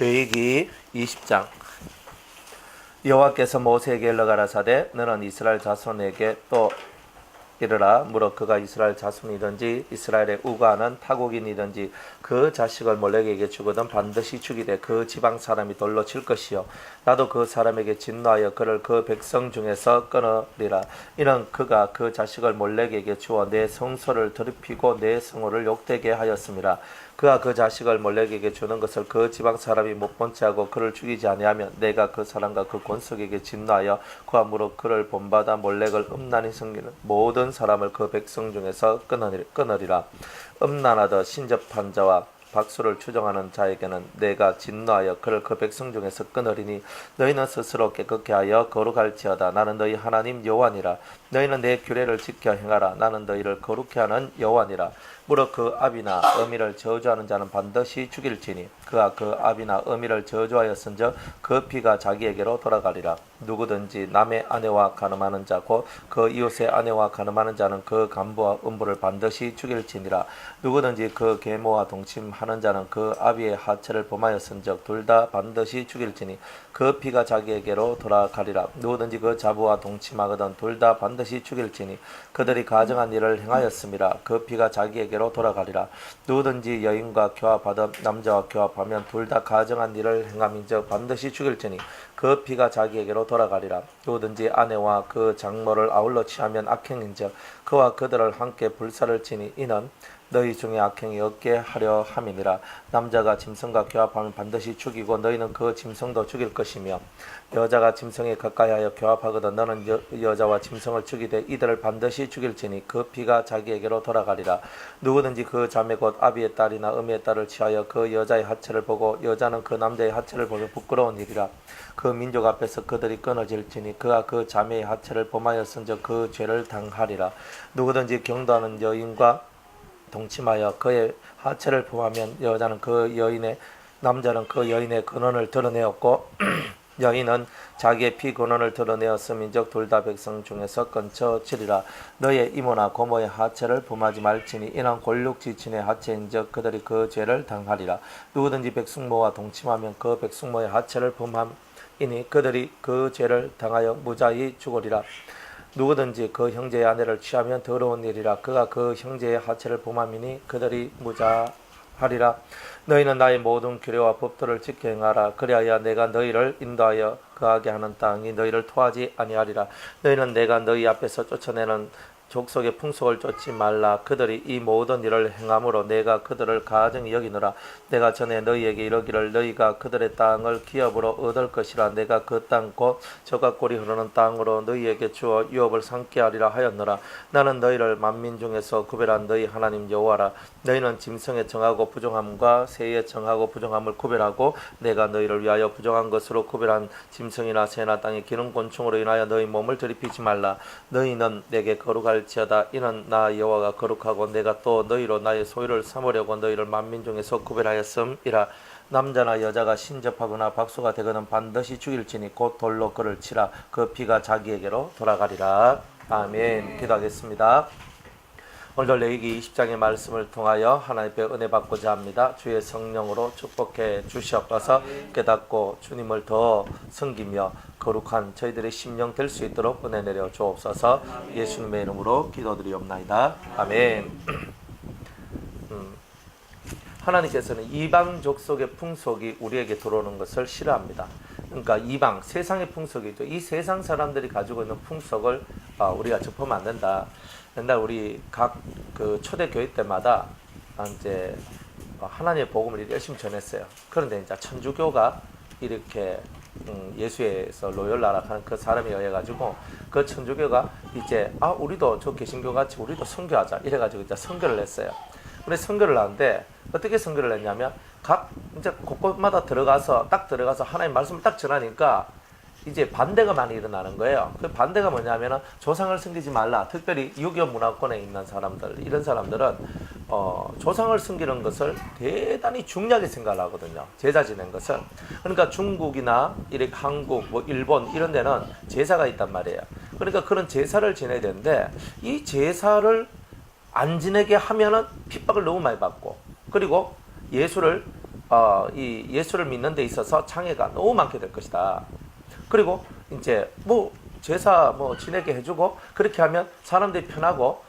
레위기 20장. 여호와께서 모세에게 일러 가라사대 너는 이스라엘 자손에게 또 이르라. 무릇 그가 이스라엘 자손이든지 이스라엘의 우가하는 타국인이든지 그 자식을 몰렉에게 주거든 반드시 죽이되 그 지방 사람이 돌로 칠 것이요 나도 그 사람에게 진노하여 그를 그 백성 중에서 끊으리라. 이는 그가 그 자식을 몰렉에게 주어 내 성소를 더럽히고 내 성호를 욕되게 하였음이라. 그가 그 자식을 몰렉에게 주는 것을 그 지방 사람이 못 본 채 하고 그를 죽이지 아니하면 내가 그 사람과 그 권속에게 진노하여 그와 무릇 그를 본받아 몰렉을 음란히 섬기는 모든 사람을 그 백성 중에서 끊으리라. 음란하듯 신접한 자와 박수를 추정하는 자에게는 내가 진노하여 그를 그 백성 중에서 끊으리니 너희는 스스로 깨끗게 하여 거룩할지어다. 나는 너희 하나님 여호와니라. 너희는 내 규례를 지켜 행하라. 나는 너희를 거룩케 하는 여호와니라. 무릇 그 아비나 어미를 저주하는 자는 반드시 죽일지니 그가 그 아비나 어미를 저주하였은즉 그 피가 자기에게로 돌아가리라. 누구든지 남의 아내와 간음하는 자 곧 그 이웃의 아내와 간음하는 자는 그 간부와 음부를 반드시 죽일지니라. 누구든지 그 계모와 동침하는 자는 그 아비의 하체를 범하였은즉 둘 다 반드시 죽일지니 그 피가 자기에게로 돌아가리라. 누구든지 그 자부와 동침하거든 둘 다 반드시 죽일지니 그들이 가정한 일을 행하였음이라. 그 피가 자기에게로 돌아가리라. 누구든지 여인과 교합하든 남자와 교합하면 둘 다 가정한 일을 행함인즉 반드시 죽일지니 그 피가 자기에게로 돌아가리라. 누구든지 아내와 그 장모를 아울러 취하면 악행인즉 그와 그들을 함께 불사를 치니 이는 너희 중에 악행이 없게 하려 함이니라. 남자가 짐승과 교합하면 반드시 죽이고 너희는 그 짐승도 죽일 것이며 여자가 짐승에 가까이하여 교합하거든 너는 여자와 짐승을 죽이되 이들을 반드시 죽일지니 그 피가 자기에게로 돌아가리라. 누구든지 그 자매 곧 아비의 딸이나 어미의 딸을 취하여 그 여자의 하체를 보고 여자는 그 남자의 하체를 보며 부끄러운 일이라. 그 민족 앞에서 그들이 끊어질지니 그가 그 자매의 하체를 범하였은즉 그 죄를 당하리라. 누구든지 경도하는 여인과 동침하여 그의 하체를 범하면 여자는 그 여인의 남자는 그 여인의 근원을 드러내었고 여인은 자기의 피 근원을 드러내었음인즉 둘 다 백성 중에서 끊쳐지리라. 너의 이모나 고모의 하체를 범하지 말지니 이는 골육지친의 하체인즉 그들이 그 죄를 당하리라. 누구든지 백숙모와 동침하면 그 백숙모의 하체를 범함이니 그들이 그 죄를 당하여 무자히 죽으리라. 누구든지 그 형제의 아내를 취하면 더러운 일이라. 그가 그 형제의 하체를 범함이니 그들이 무자하리라. 너희는 나의 모든 규례와 법도를 지켜 행하라. 그리하여 내가 너희를 인도하여 거하게 하는 땅이 너희를 토하지 아니하리라. 너희는 내가 너희 앞에서 쫓아내는 족속의 풍속을 쫓지 말라. 그들이 이 모든 일을 행함으로 내가 그들을 가증히 여기노라. 내가 전에 너희에게 이르기를 너희가 그들의 땅을 기업으로 얻을 것이라. 내가 그 땅 곧 젖과 꿀이 흐르는 땅으로 너희에게 주어 유업을 삼게 하리라 하였노라. 나는 너희를 만민 중에서 구별한 너희 하나님 여호와라. 너희는 짐승의 정하고 부정함과 새의 정하고 부정함을 구별하고 내가 너희를 위하여 부정한 것으로 구별한 짐승이나 새나 땅에 기는 곤충으로 인하여 너희 몸을 더럽히지 말라. 너희는 내게 거룩할 지어다. 이는 나 여호와가 거룩하고 내가 또 너희로 나의 소유를 삼으려고 너희를 만민 중에서 구별하였음이라. 남자나 여자가 신접하거나 박수가 되거든 반드시 죽일지니 곧 돌로 그를 치라. 그 피가 자기에게로 돌아가리라. 아멘. 기도하겠습니다. 오늘도 레위기 20장의 말씀을 통하여 하나님의 은혜 받고자 합니다. 주의 성령으로 축복해 주시옵소서. 깨닫고 주님을 더 섬기며 거룩한 저희들의 심령 될 수 있도록 은혜 내려 주옵소서. 예수님의 이름으로 기도드리옵나이다. 아멘. 하나님께서는 이방 족속의 풍속이 우리에게 들어오는 것을 싫어합니다. 그러니까 이방, 세상의 풍속이죠. 이 세상 사람들이 가지고 있는 풍속을 우리가 접하면 안 된다. 옛날 우리 각 그 초대교회 때마다 이제 하나님의 복음을 열심히 전했어요. 그런데 이제 천주교가 이렇게 예수에서 로열라라 하는 그 사람에 의해 가지고 그 천주교가 이제 우리도 저 개신교 같이 우리도 선교하자 이래 가지고 이제 선교를 했어요. 근데 선교를 하는데 어떻게 선교를 했냐면 각 이제 곳곳마다 딱 들어가서 하나님 말씀을 딱 전하니까 이제 반대가 많이 일어나는 거예요. 그 반대가 뭐냐면은 조상을 섬기지 말라. 특별히 유교 문화권에 있는 사람들, 이런 사람들은 조상을 섬기는 것을 대단히 중요하게 생각을 하거든요. 제사 지낸 것은. 그러니까 중국이나 이렇게 한국, 일본 이런 데는 제사가 있단 말이에요. 그러니까 그런 제사를 지내야 되는데 이 제사를 안 지내게 하면은 핍박을 너무 많이 받고 그리고 예수를 이 예수를 믿는 데 있어서 장애가 너무 많게 될 것이다. 그리고 이제 뭐 제사 뭐 지내게 해주고 그렇게 하면 사람들이 편하고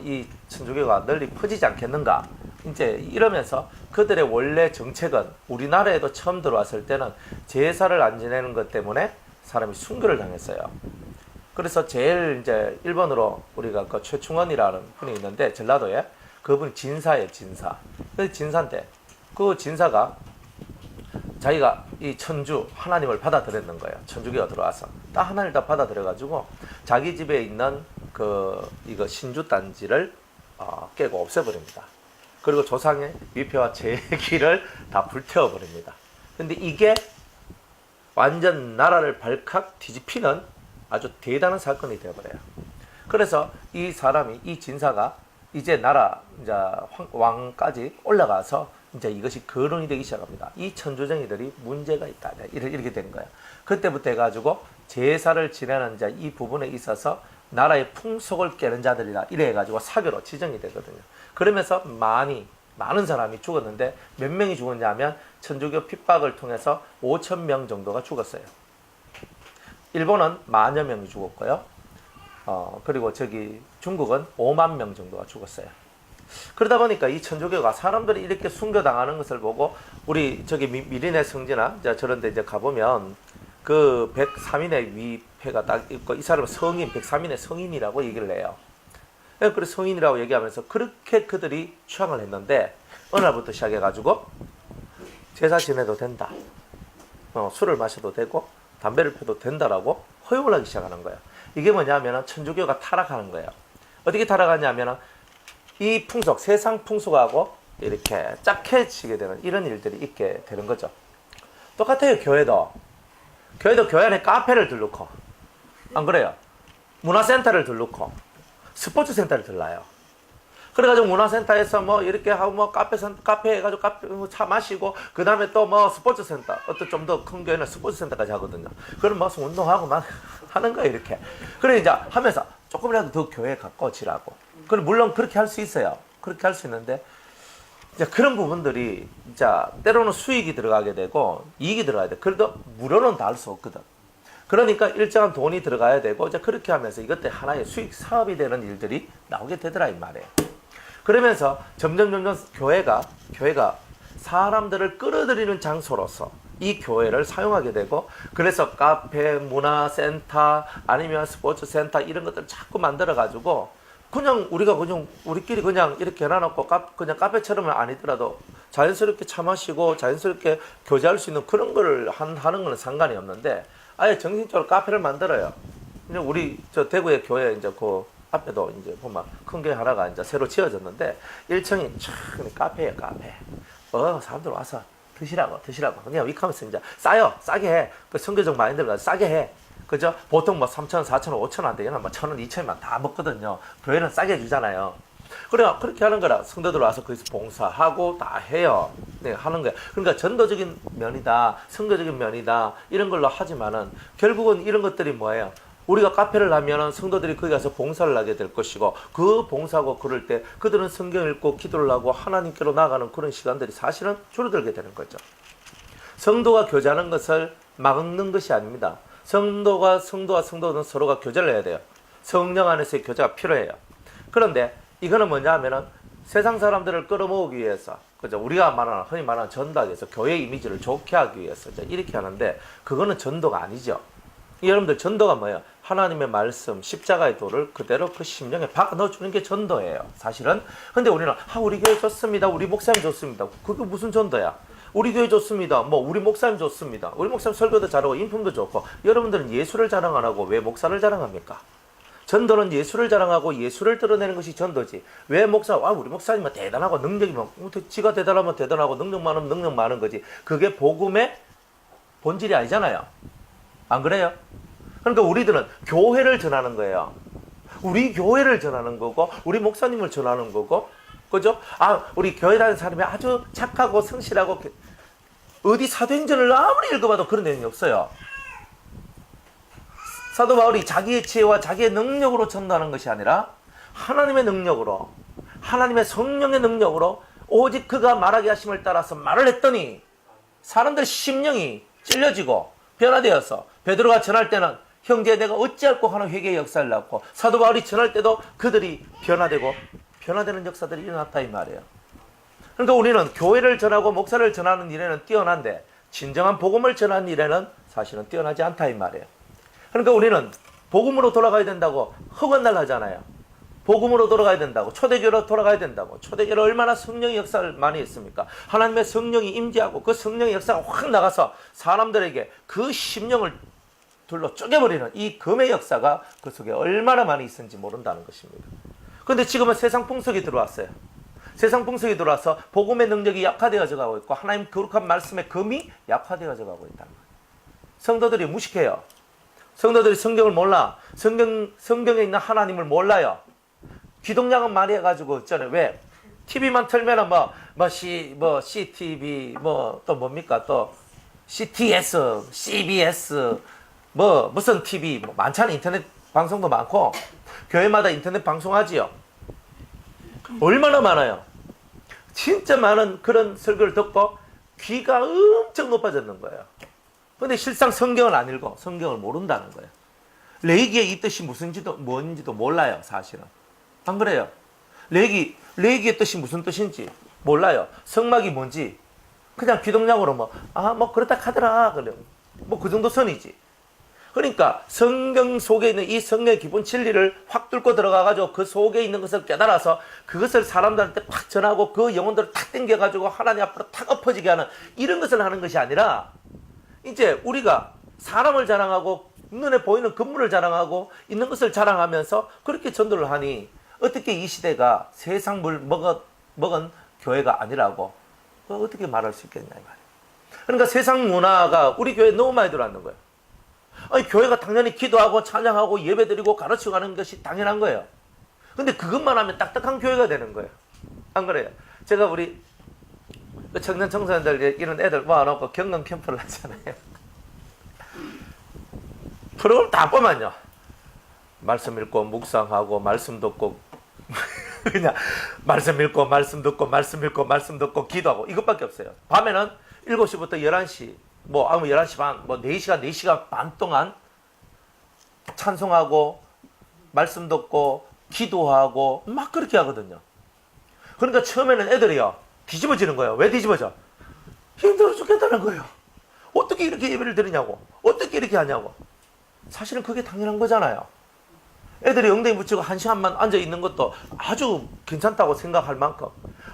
이 천주교가 널리 퍼지지 않겠는가. 이제 이러면서 그들의 원래 정책은 우리나라에도 처음 들어왔을 때는 제사를 안 지내는 것 때문에 사람이 순교를 당했어요. 그래서 제일 이제 1번으로 우리가 그 최충원이라는 분이 있는데 전라도에 그분이 진사예요, 진사. 그 진사인데 그 진사가 자기가 이 천주 하나님을 받아들였는 거예요. 천주교가 들어와서 딱 하나님을 다 받아들여가지고 자기 집에 있는 이거 신주 단지를 깨고 없애버립니다. 그리고 조상의 위패와 제기를 다 불태워버립니다. 근데 이게 완전 나라를 발칵 뒤집히는 아주 대단한 사건이 되어버려요. 그래서 이 사람이, 이 진사가 이제 나라 이제 왕까지 올라가서 이제 이것이 거론이 되기 시작합니다. 이 천주정이들이 문제가 있다. 이렇게 되는 거예요. 그때부터 해가지고 제사를 지내는 자 이 부분에 있어서 나라의 풍속을 깨는 자들이다. 이래 해가지고 사교로 지정이 되거든요. 그러면서 많은 사람이 죽었는데 몇 명이 죽었냐면 천주교 핍박을 통해서 5,000명 정도가 죽었어요. 일본은 10,000여 명이 죽었고요. 그리고 중국은 5만 명 정도가 죽었어요. 그러다 보니까 이 천주교가 사람들이 이렇게 순교당하는 것을 보고 우리 미리네 성지나 저런 데 이제 가보면 그 103인의 위패가 딱 있고 이 사람은 성인, 103인의 성인이라고 얘기를 해요. 그래서 성인이라고 얘기하면서 그렇게 그들이 추앙을 했는데 어느 날부터 시작해가지고 제사 지내도 된다. 술을 마셔도 되고 담배를 펴도 된다라고 허용을 하기 시작하는 거예요. 이게 뭐냐면 천주교가 타락하는 거예요. 어떻게 타락하냐면 이 풍속, 세상 풍속하고 이렇게 짝해지게 되는 이런 일들이 있게 되는 거죠. 똑같아요. 교회도 교회 안에 카페를 들놓고 안 그래요? 문화센터를 들놓고 스포츠 센터를 들라요. 그래가지고 문화센터에서 뭐 이렇게 하고 뭐 카페 해가지고 차 마시고 그 다음에 또 뭐 스포츠 센터 어떤 좀 더 큰 교회는 스포츠 센터까지 하거든요. 그럼 뭐 운동하고 막 하는 거예요 이렇게. 그래 이제 하면서 조금이라도 더 교회에 가까워지라고. 그럼 물론 그렇게 할 수 있어요. 그렇게 할 수 있는데 이제 그런 부분들이 이제 때로는 수익이 들어가게 되고 이익이 들어가야 돼. 그래도 무료는 다 할 수 없거든. 그러니까 일정한 돈이 들어가야 되고 이제 그렇게 하면서 이것들 하나의 수익 사업이 되는 일들이 나오게 되더라 이 말이에요. 그러면서 점점 교회가 사람들을 끌어들이는 장소로서 이 교회를 사용하게 되고 그래서 카페, 문화센터 아니면 스포츠 센터 이런 것들을 자꾸 만들어 가지고 그냥 우리끼리 그냥 이렇게 해놔놓고 그냥 카페처럼은 아니더라도 자연스럽게 차 마시고 자연스럽게 교제할 수 있는 그런 거를 하는 거는 상관이 없는데 아예 정신적으로 카페를 만들어요. 그냥 우리 대구의 교회 이제 그 앞에도 이제 보면 큰 교회 하나가 이제 새로 지어졌는데 1층이 촥 카페예요, 카페. 사람들 와서 드시라고. 그냥 위카면서 이제 싸게 해. 그 선교적 마인드를 싸게 해. 그죠? 보통 뭐 3,000원, 4,000원, 5,000원 되면 뭐 1,000원, 2,000원만 다 먹거든요. 교회는 싸게 주잖아요. 그렇게 하는 거라 성도들 와서 거기서 봉사하고 다 해요. 네, 하는 거예요. 그러니까 전도적인 면이다, 선교적인 면이다 이런 걸로 하지만은 결국은 이런 것들이 뭐예요? 우리가 카페를 하면은 성도들이 거기 가서 봉사를 하게 될 것이고 그 봉사하고 그럴 때 그들은 성경 읽고 기도를 하고 하나님께로 나아가는 그런 시간들이 사실은 줄어들게 되는 거죠. 성도가 교제하는 것을 막는 것이 아닙니다. 성도와 성도는 서로가 교제를 해야 돼요. 성령 안에서의 교제가 필요해요. 그런데 이거는 뭐냐 하면은 세상 사람들을 끌어모으기 위해서, 그죠? 우리가 흔히 말하는 전도하기 위해서 교회 이미지를 좋게 하기 위해서 이렇게 하는데 그거는 전도가 아니죠. 여러분들 전도가 뭐예요? 하나님의 말씀, 십자가의 도를 그대로 그 심령에 박아 넣어주는 게 전도예요. 사실은. 근데 우리는 우리 교회 좋습니다. 우리 목사님 좋습니다. 그게 무슨 전도야? 우리 교회 좋습니다. 우리 목사님 좋습니다. 우리 목사님 설교도 잘하고 인품도 좋고. 여러분들은 예수를 자랑 안 하고 왜 목사를 자랑합니까? 전도는 예수를 자랑하고 예수를 드러내는 것이 전도지. 왜 우리 목사님은 대단하고 능력이 지가 대단하면 대단하고 능력 많으면 능력 많은 거지. 그게 복음의 본질이 아니잖아요. 안 그래요? 그러니까 우리들은 교회를 전하는 거예요. 우리 교회를 전하는 거고 우리 목사님을 전하는 거고 그죠? 우리 교회 다니는 사람이 아주 착하고 성실하고 어디 사도행전을 아무리 읽어봐도 그런 내용이 없어요. 사도 바울이 자기의 지혜와 자기의 능력으로 전도하는 것이 아니라 하나님의 능력으로 하나님의 성령의 능력으로 오직 그가 말하게 하심을 따라서 말을 했더니 사람들 심령이 찔려지고 변화되어서 베드로가 전할 때는 형제 내가 어찌할꼬 하는 회개의 역사를 낳고 사도 바울이 전할 때도 그들이 변화되고 변화되는 역사들이 일어났다 이 말이에요. 그러니까 우리는 교회를 전하고 목사를 전하는 일에는 뛰어난데 진정한 복음을 전하는 일에는 사실은 뛰어나지 않다 이 말이에요. 그러니까 우리는 복음으로 돌아가야 된다고 흑언날 하잖아요. 복음으로 돌아가야 된다고, 초대교회로 돌아가야 된다고. 초대교회로 얼마나 성령의 역사를 많이 했습니까? 하나님의 성령이 임재하고 그 성령의 역사가 확 나가서 사람들에게 그 심령을 둘로 쪼개버리는 이 금의 역사가 그 속에 얼마나 많이 있는지 모른다는 것입니다. 그런데 지금은 세상 풍속이 들어왔어요. 세상 풍속이 들어와서 복음의 능력이 약화되어져 가고 있고 하나님 거룩한 말씀의 금이 약화되어져 가고 있다는 거예요. 성도들이 무식해요. 성도들이 성경을 몰라. 성경에 있는 하나님을 몰라요. 기독량은 많이 해가지고 있잖아요. 왜? TV만 틀면은 CTV, 또 뭡니까? 또 CTS, CBS, 무슨 TV, 많잖아요. 인터넷 방송도 많고, 교회마다 인터넷 방송하지요. 얼마나 많아요. 진짜 많은 그런 설교를 듣고 귀가 엄청 높아졌는 거예요. 근데 실상 성경을 안 읽고 성경을 모른다는 거예요. 레이기의 이 뜻이 뭔지도 몰라요, 사실은. 안 그래요? 레이기의 뜻이 무슨 뜻인지 몰라요. 성막이 뭔지 그냥 기독량으로 그렇다 하더라. 그래요. 그 정도 선이지. 그러니까 성경 속에 있는 이 성경의 기본 진리를 확 뚫고 들어가가지고 그 속에 있는 것을 깨달아서 그것을 사람들한테 팍 전하고 그 영혼들을 탁 당겨가지고 하나님 앞으로 탁 엎어지게 하는 이런 것을 하는 것이 아니라 이제 우리가 사람을 자랑하고 눈에 보이는 건물을 자랑하고 있는 것을 자랑하면서 그렇게 전도를 하니 어떻게 이 시대가 세상 물 먹은 교회가 아니라고 어떻게 말할 수 있겠냐 이 말이에요. 그러니까 세상 문화가 우리 교회에 너무 많이 들어왔는 거예요. 아니 교회가 당연히 기도하고 찬양하고 예배드리고 가르치고 가는 것이 당연한 거예요. 근데 그것만 하면 딱딱한 교회가 되는 거예요. 안 그래요? 제가 우리 청년 청소년들 이런 애들 모아놓고 경건 캠프를 하잖아요. 프로그램 다 보면요. 말씀 읽고 묵상하고 말씀 듣고 그냥 말씀 읽고 말씀 듣고 말씀 읽고 말씀 듣고 기도하고 이것밖에 없어요. 밤에는 7시부터 11시 11시 반 4시간 4시간 반 동안 찬송하고 말씀 듣고 기도하고 막 그렇게 하거든요. 그러니까 처음에는 애들이요 뒤집어지는 거예요. 왜 뒤집어져? 힘들어 죽겠다는 거예요. 어떻게 이렇게 예배를 드리냐고, 어떻게 이렇게 하냐고. 사실은 그게 당연한 거잖아요. 애들이 엉덩이 붙이고 1시간만 앉아있는 것도 아주 괜찮다고 생각할 만큼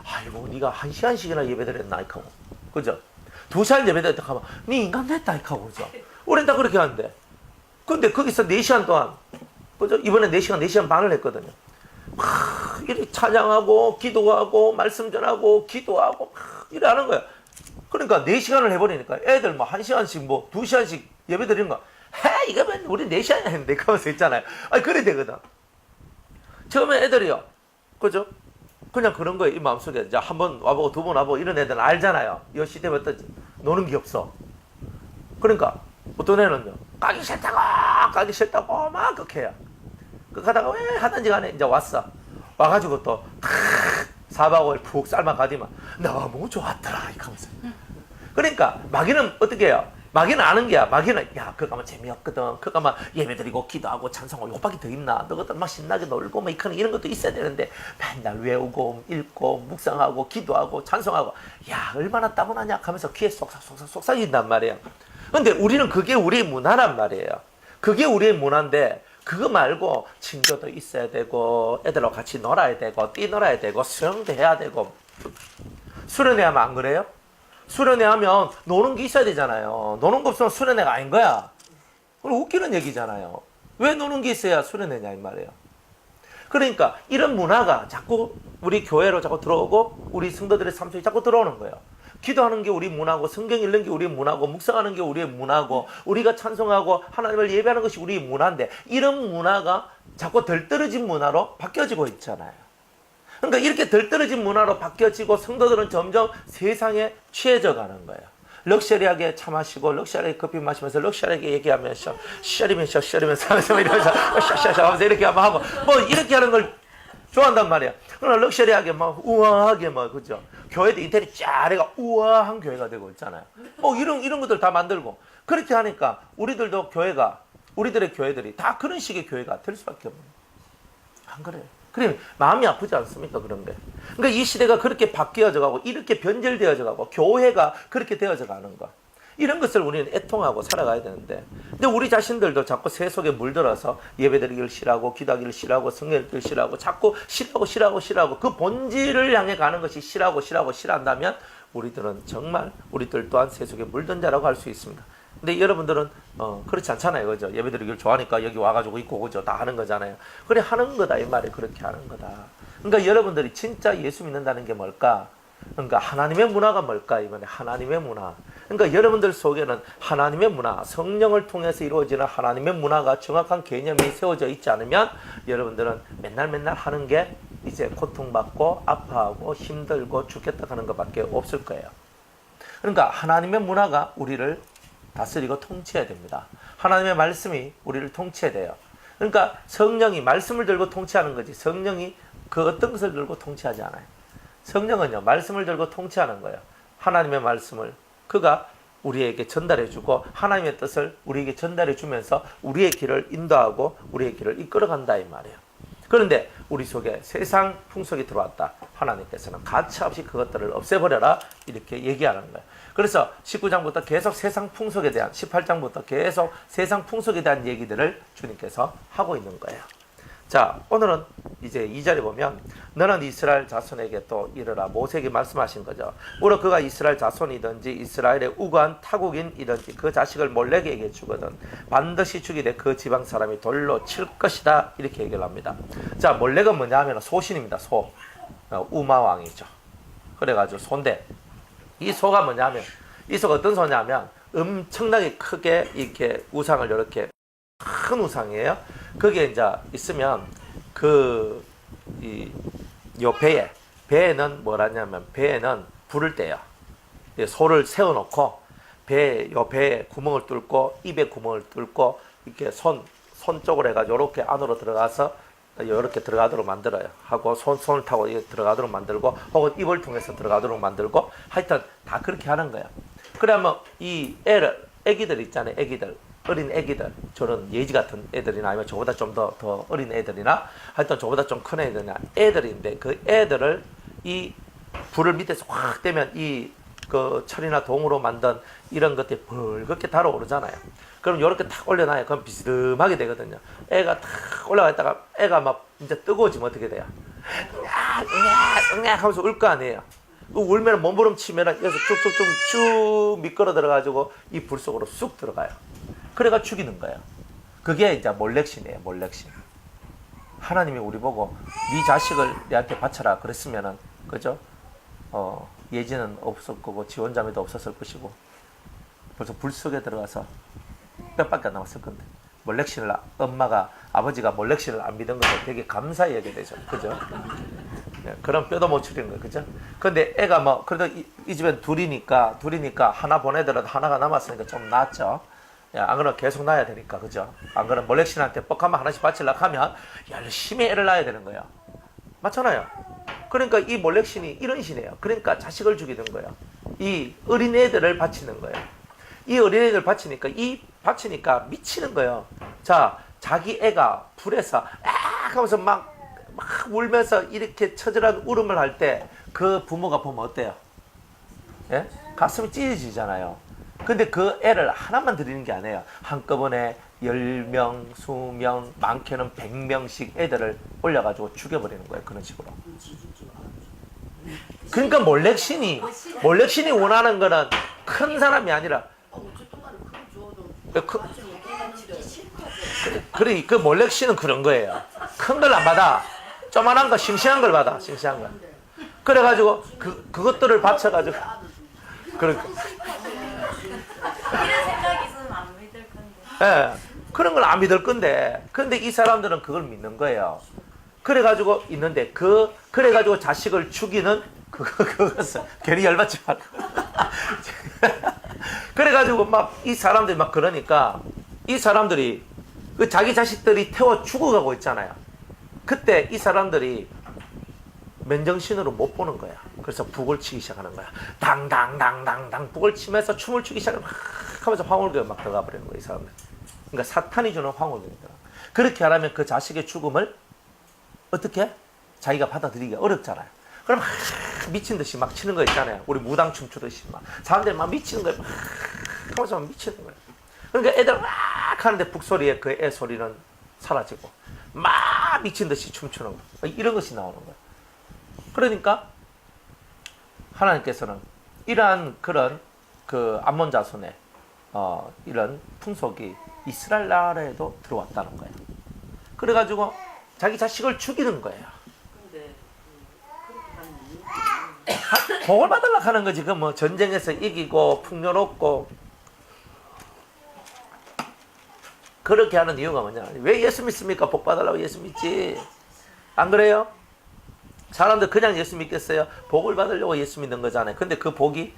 아이고 네가 1시간씩이나 예배드렸나 이카고 그죠? 2시간 예배드렸다 하면 네 인간 됐다 이카고 그죠? 우린 다 그렇게 하는데 근데 거기서 4시간 동안 그죠? 이번에 4시간 4시간 반을 했거든요. 이렇게 찬양하고 기도하고 말씀 전하고 기도하고 이래 하는 거야. 그러니까 4시간을 해버리니까 애들 1시간씩 2시간씩 예배 드리는 거야. 이거 우리 4시간 했는데 그러면서 있잖아요. 그래 되거든. 처음에 애들이요. 그죠? 그냥 그런 거예요. 이 마음속에 이제 한 번 와보고 2번 와보고 이런 애들은 알잖아요. 이 시대면 어떤지. 노는 게 없어. 그러니까 어떤 애는요. 가기 싫다고 막 극해요. 극하다가 왜 하든지 간에 이제 왔어. 와가지고 또 4박 5일 푹 삶아가디만 너무 좋았더라 이러면서. 그러니까 마귀는 어떻게 해요? 마귀는 아는 게야. 마귀는 그거 가면 재미없거든. 그거 가면 예배드리고 기도하고 찬송하고 요밖에 더 있나. 너희들 막 신나게 놀고 이런 것도 있어야 되는데 맨날 외우고 읽고 묵상하고 기도하고 찬송하고 얼마나 따분하냐 하면서 귀에 쏙싹인단 말이에요. 근데 우리는 그게 우리의 문화란 말이에요. 그게 우리의 문화인데 그거 말고 친구도 있어야 되고 애들하고 같이 놀아야 되고 뛰놀아야 되고 수영도 해야 되고 수련회 하면 안 그래요? 수련회 하면 노는 게 있어야 되잖아요. 노는 거 없으면 수련회가 아닌 거야. 그럼 웃기는 얘기잖아요. 왜 노는 게 있어야 수련회냐 이 말이에요. 그러니까 이런 문화가 자꾸 우리 교회로 자꾸 들어오고 우리 성도들의 삶 속에 자꾸 들어오는 거예요. 기도하는 게 우리 문화고 성경 읽는 게 우리 문화고 묵상하는 게 우리의 문화고 우리가 찬송하고 하나님을 예배하는 것이 우리의 문화인데 이런 문화가 자꾸 덜 떨어진 문화로 바뀌어지고 있잖아요. 그러니까 이렇게 덜 떨어진 문화로 바뀌어지고 성도들은 점점 세상에 취해져 가는 거예요. 럭셔리하게 차 마시고 럭셔리하게 커피 마시면서 럭셔리하게 얘기하면서 셔리면서 하면서 이러면서 하면서 이렇게 하고 이렇게 하는 걸 좋아한단 말이야. 그러나 럭셔리하게 우아하게 그죠? 교회도 인테리어 쫙 해가 우아한 교회가 되고 있잖아요. 뭐 이런 것들 다 만들고 그렇게 하니까 우리들도 교회가 우리들의 교회들이 다 그런 식의 교회가 될 수밖에 없는. 안 그래요? 그러면 마음이 아프지 않습니까? 그런 게. 그러니까 이 시대가 그렇게 바뀌어져 가고 이렇게 변절되어져 가고 교회가 그렇게 되어져 가는 거. 이런 것을 우리는 애통하고 살아가야 되는데 근데 우리 자신들도 자꾸 새 속에 물들어서 예배드리기를 싫어하고 기도하기를 싫어하고 성경 읽기를 싫어하고 자꾸 싫어하고 그 본질을 향해 가는 것이 싫어한다면 우리들은 정말 우리들 또한 새 속에 물든 자라고 할 수 있습니다. 근데 여러분들은 그렇지 않잖아요. 그죠? 예배드리기를 좋아하니까 여기 와가지고 있고 그죠? 다 하는 거잖아요. 그래 하는 거다 이 말이 그렇게 하는 거다. 그러니까 여러분들이 진짜 예수 믿는다는 게 뭘까? 그러니까 하나님의 문화가 뭘까? 이번에 하나님의 문화. 그러니까 여러분들 속에는 하나님의 문화, 성령을 통해서 이루어지는 하나님의 문화가 정확한 개념이 세워져 있지 않으면 여러분들은 맨날 하는 게 이제 고통받고 아파하고 힘들고 죽겠다 하는 것밖에 없을 거예요. 그러니까 하나님의 문화가 우리를 다스리고 통치해야 됩니다. 하나님의 말씀이 우리를 통치해야 돼요. 그러니까 성령이 말씀을 들고 통치하는 거지 성령이 그 어떤 것을 들고 통치하지 않아요. 성령은요 말씀을 들고 통치하는 거예요. 하나님의 말씀을 그가 우리에게 전달해주고 하나님의 뜻을 우리에게 전달해주면서 우리의 길을 인도하고 우리의 길을 이끌어간다 이 말이에요. 그런데 우리 속에 세상 풍속이 들어왔다. 하나님께서는 가차없이 그것들을 없애버려라 이렇게 얘기하는 거예요. 그래서 19장부터 계속 세상 풍속에 대한 18장부터 계속 세상 풍속에 대한 얘기들을 주님께서 하고 있는 거예요. 자, 오늘은 이제 2절에 보면 너는 이스라엘 자손에게 또 이르라 모세에게 말씀하신 거죠. 무릇 그가 이스라엘 자손이든지 이스라엘의 우고한 타국인이든지 그 자식을 몰렉에게 주거든 반드시 죽이되 그 지방 사람이 돌로 칠 것이다 이렇게 얘기를 합니다. 자, 몰렉은 뭐냐 하면 소신입니다. 소. 우마왕이죠. 그래가지고 소인데 이 소가 뭐냐 하면 이 소가 어떤 소냐면 엄청나게 크게 이렇게 우상을 이렇게 큰 우상이에요. 그게 이제 있으면 요 배에는 뭐라냐면 배에는 불을 떼요. 소를 세워놓고 배에 구멍을 뚫고 입에 구멍을 뚫고 이렇게 손 쪽으로 해가지고 이렇게 안으로 들어가서 이렇게 들어가도록 만들어요. 하고 손을 타고 들어가도록 만들고 혹은 입을 통해서 들어가도록 만들고 하여튼 다 그렇게 하는 거예요. 그러면 이 애기들 있잖아요. 어린 애기들, 저런 예지 같은 애들이나 아니면 저보다 좀 더 어린 애들이나 하여튼 저보다 좀 큰 애들이나 애들인데 그 애들을 이 불을 밑에서 확 떼면 그 철이나 동으로 만든 이런 것들이 벌겋게 달아오르잖아요. 그럼 이렇게 탁 올려놔요. 그럼 비스듬하게 되거든요. 애가 탁 올라갔다가 애가 막 이제 뜨거워지면 어떻게 돼요? 응애 하면서 울 거 아니에요. 울면 몸부림치면 여기서 쭉 미끄러 들어가지고 이 불 속으로 쑥 들어가요. 그래가 죽이는 거예요. 그게 이제 몰렉신이에요. 몰렉신. 하나님이 우리 보고 네 자식을 내한테 바쳐라 그랬으면은 그죠? 예지는 없을 거고 지원자매도 없었을 것이고 벌써 불 속에 들어가서 뼈밖에 안 남았을 건데 아버지가 몰렉신을 안 믿은 것을 되게 감사히 여기게 되죠. 그죠? 네, 그런 뼈도 못 추리는 거예요. 그죠? 근데 애가 그래도 이 집엔 둘이니까 하나 보내더라도 하나가 남았으니까 좀 낫죠. 안 그러면 계속 낳아야 되니까, 그죠? 안 그러면 몰렉신한테 뻑하면 하나씩 바치려고 하면 열심히 애를 낳아야 되는 거예요. 맞잖아요. 그러니까 이 몰렉신이 이런 신이에요. 그러니까 자식을 죽이는 거예요. 이 어린애들을 바치는 거예요. 이 어린애들 바치니까 미치는 거예요. 자, 자기 애가 불에서 하면서 막 울면서 이렇게 처절한 울음을 할 때 그 부모가 보면 어때요? 예? 가슴이 찢어지잖아요. 근데 그 애를 하나만 드리는 게 아니에요. 한꺼번에 10명, 20명, 많게는 100명씩 애들을 올려가지고 죽여버리는 거예요. 그런 식으로. 그러니까 몰렉신이 원하는 거는 큰 사람이 아니라 그 몰렉신은 그런 거예요. 큰 걸 안 받아. 조만한 거, 싱싱한 걸 받아. 싱싱한 거. 그래가지고 그것들을 바쳐가지고 이런 생각이 있으면 안 믿을 건데. 예, 그런 걸 안 믿을 건데, 근데 이 사람들은 그걸 믿는 거예요. 그래가지고 있는데 그래가지고 자식을 죽이는 그것을 괜히 열받지 말고. 그래가지고 막 이 사람들이 막 그러니까 이 사람들이 그 자기 자식들이 태워 죽어가고 있잖아요. 그때 이 사람들이 맨정신으로 못 보는 거야. 그래서 북을 치기 시작하는 거야. 당당당당당 북을 치면서 춤을 추기 시작하면 하면서 황홀교에 막 들어가 버리는 거야, 이 사람들. 그러니까 사탄이 주는 황홀교입니다. 그렇게 하려면 그 자식의 죽음을 어떻게? 자기가 받아들이기가 어렵잖아요. 그럼 미친 듯이 막 치는 거 있잖아요. 우리 무당 춤추듯이 막 사람들이 막 미치는 거예요. 막 하면서 막 미치는 거예요. 그러니까 애들 막 하는데 북소리에 그 애 소리는 사라지고 막 미친 듯이 춤추는 거. 이런 것이 나오는 거예요. 그러니까 하나님께서는 이러한 그런 그 암몬 자손의 이런 풍속이 이스라엘 나라에도 들어왔다는 거예요. 그래가지고 자기 자식을 죽이는 거예요. 근데 그렇게 하는 이유가 복을 받으려고 하는 거지. 그 뭐 전쟁에서 이기고 풍요롭고 그렇게 하는 이유가 뭐냐? 왜 예수 믿습니까? 복 받으려고 예수 믿지. 안 그래요? 사람들 그냥 예수 믿겠어요? 복을 받으려고 예수 믿는 거잖아요. 근데 그 복이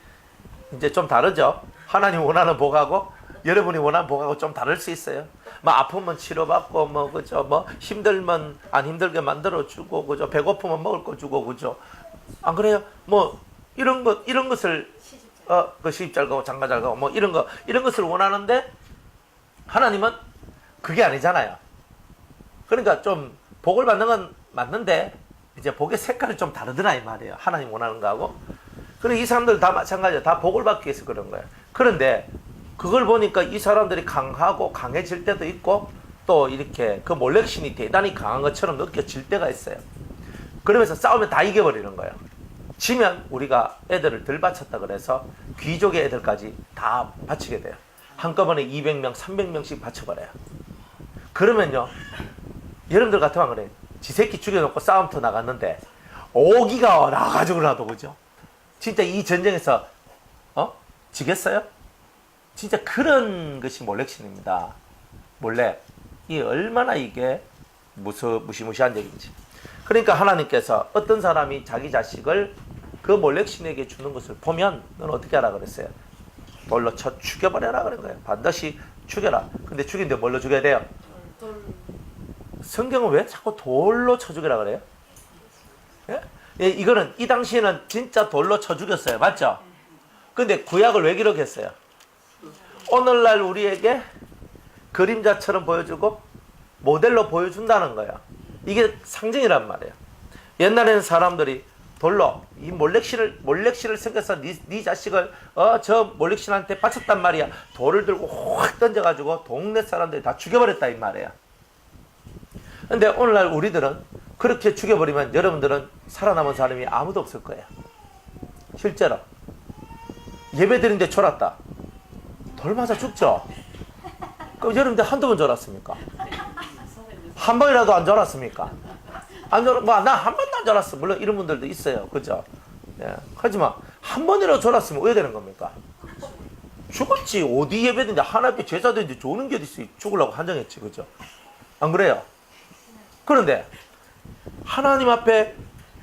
이제 좀 다르죠. 하나님 원하는 복하고 여러분이 원하는 복하고 좀 다를 수 있어요. 뭐 아프면 치료받고 뭐 그죠? 뭐 힘들면 안 힘들게 만들어 주고 그죠? 배고프면 먹을 거 주고 그죠? 안 그래요? 뭐 이런 것을 그 시집 잘 가고 장가 잘 가고 뭐 이런 것을 원하는데 하나님은 그게 아니잖아요. 그러니까 좀 복을 받는 건 맞는데 이제 복의 색깔이 좀 다르더라 이 말이에요. 하나님 원하는 거하고. 그리고 이 사람들 다 마찬가지야. 다 복을 받기 위해서 그런 거예요. 그런데 그걸 보니까 이 사람들이 강하고 강해질 때도 있고 또 이렇게 그 몰렉신이 대단히 강한 것처럼 느껴질 때가 있어요. 그러면서 싸우면 다 이겨버리는 거예요. 지면 우리가 애들을 덜 바쳤다 그래서 귀족의 애들까지 다 바치게 돼요. 한꺼번에 200명, 300명씩 바쳐버려요. 그러면요, 여러분들 같으면 그래요. 지 새끼 죽여놓고 싸움터 나갔는데 오기가 나가지고 나도 그죠? 진짜 이 전쟁에서 지겠어요? 진짜 그런 것이 몰렉신입니다. 몰래 이 얼마나 이게 무시무시한 얘기인지. 그러니까 하나님께서 어떤 사람이 자기 자식을 그 몰렉신에게 주는 것을 보면 너는 어떻게 하라 그랬어요? 돌로 쳐 죽여버려라 그런 거예요. 반드시 죽여라. 근데 죽인데 뭘로 죽여야 돼요? 성경은 왜 자꾸 돌로 쳐 죽여라 그래요? 예? 예, 이거는 이 당시에는 진짜 돌로 쳐 죽였어요. 맞죠? 근데 구약을 왜 기록했어요? 오늘날 우리에게 그림자처럼 보여주고 모델로 보여준다는 거예요. 이게 상징이란 말이에요. 옛날에는 사람들이 돌로 이 몰렉신을 생겨서 네 자식을 저 몰렉신한테 바쳤단 말이야. 돌을 들고 확 던져가지고 동네 사람들이 다 죽여버렸다 이 말이에요. 근데 오늘날 우리들은 그렇게 죽여버리면 여러분들은 살아남은 사람이 아무도 없을 거예요. 실제로 예배드린데 졸았다. 돌 맞아 죽죠? 그럼 여러분들 한두 번 졸았습니까? 한 번이라도 안 졸았습니까? 안 졸았, 나 한 번도 안 졸았어. 물론 이런 분들도 있어요. 그죠? 예. 하지만 한 번이라도 졸았으면 왜 되는 겁니까? 죽었지. 어디 예배든지 하나님께 제사든지 조는 게 어딨어. 죽으려고 한정했지. 그죠? 안 그래요? 그런데 하나님 앞에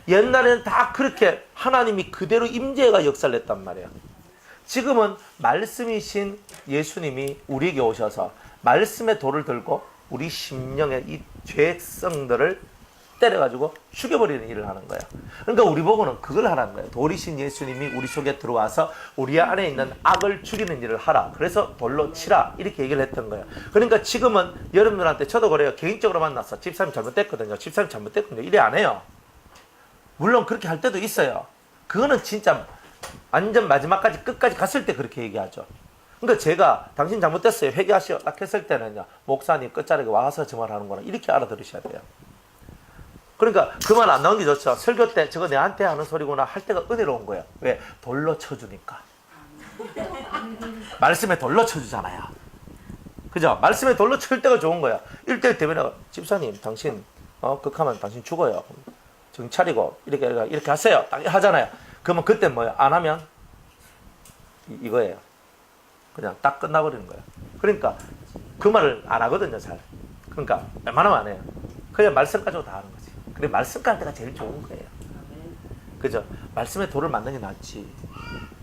옛날에는 다 그렇게 하나님이 그대로 임재가 역사를 했단 말이에요. 지금은 말씀이신 예수님이 우리에게 오셔서 말씀의 돌을 들고 우리 심령의 이 죄성들을 때려가지고 죽여버리는 일을 하는 거예요. 그러니까 우리 보고는 그걸 하라는 거예요. 돌이신 예수님이 우리 속에 들어와서 우리 안에 있는 악을 죽이는 일을 하라. 그래서 돌로 치라. 이렇게 얘기를 했던 거예요. 그러니까 지금은 여러분들한테 저도 그래요. 개인적으로 만나서 집사님 잘못됐거든요. 집사님 잘못됐거든요. 이래 안 해요. 물론 그렇게 할 때도 있어요. 그거는 진짜 완전 마지막까지 끝까지 갔을 때 그렇게 얘기하죠. 그러니까 제가 당신 잘못됐어요. 회개하시오. 딱 했을 때는요. 목사님 끝자락에 와서 저 말 하는 거는 이렇게 알아들으셔야 돼요. 그러니까 그 말 안 나온 게 좋죠. 설교 때 저거 내한테 하는 소리구나 할 때가 은혜로운 거예요. 왜? 돌로 쳐주니까. 말씀에 돌로 쳐주잖아요. 그죠? 말씀에 돌로 칠 때가 좋은 거야. 1대1 되면 집사님 당신 극하면 당신 죽어요. 정신 차리고 이렇게 하세요. 딱 하잖아요. 그러면 그때 뭐예요? 안 하면 이거예요. 그냥 딱 끝나버리는 거예요. 그러니까 그 말을 안 하거든요. 잘. 그러니까 웬만하면 안 해요. 그냥 말씀 가지고 다 하는 거지. 그래 말씀 깔 때가 제일 좋은 거예요. 그죠? 말씀에 돌을 맞는 게 낫지.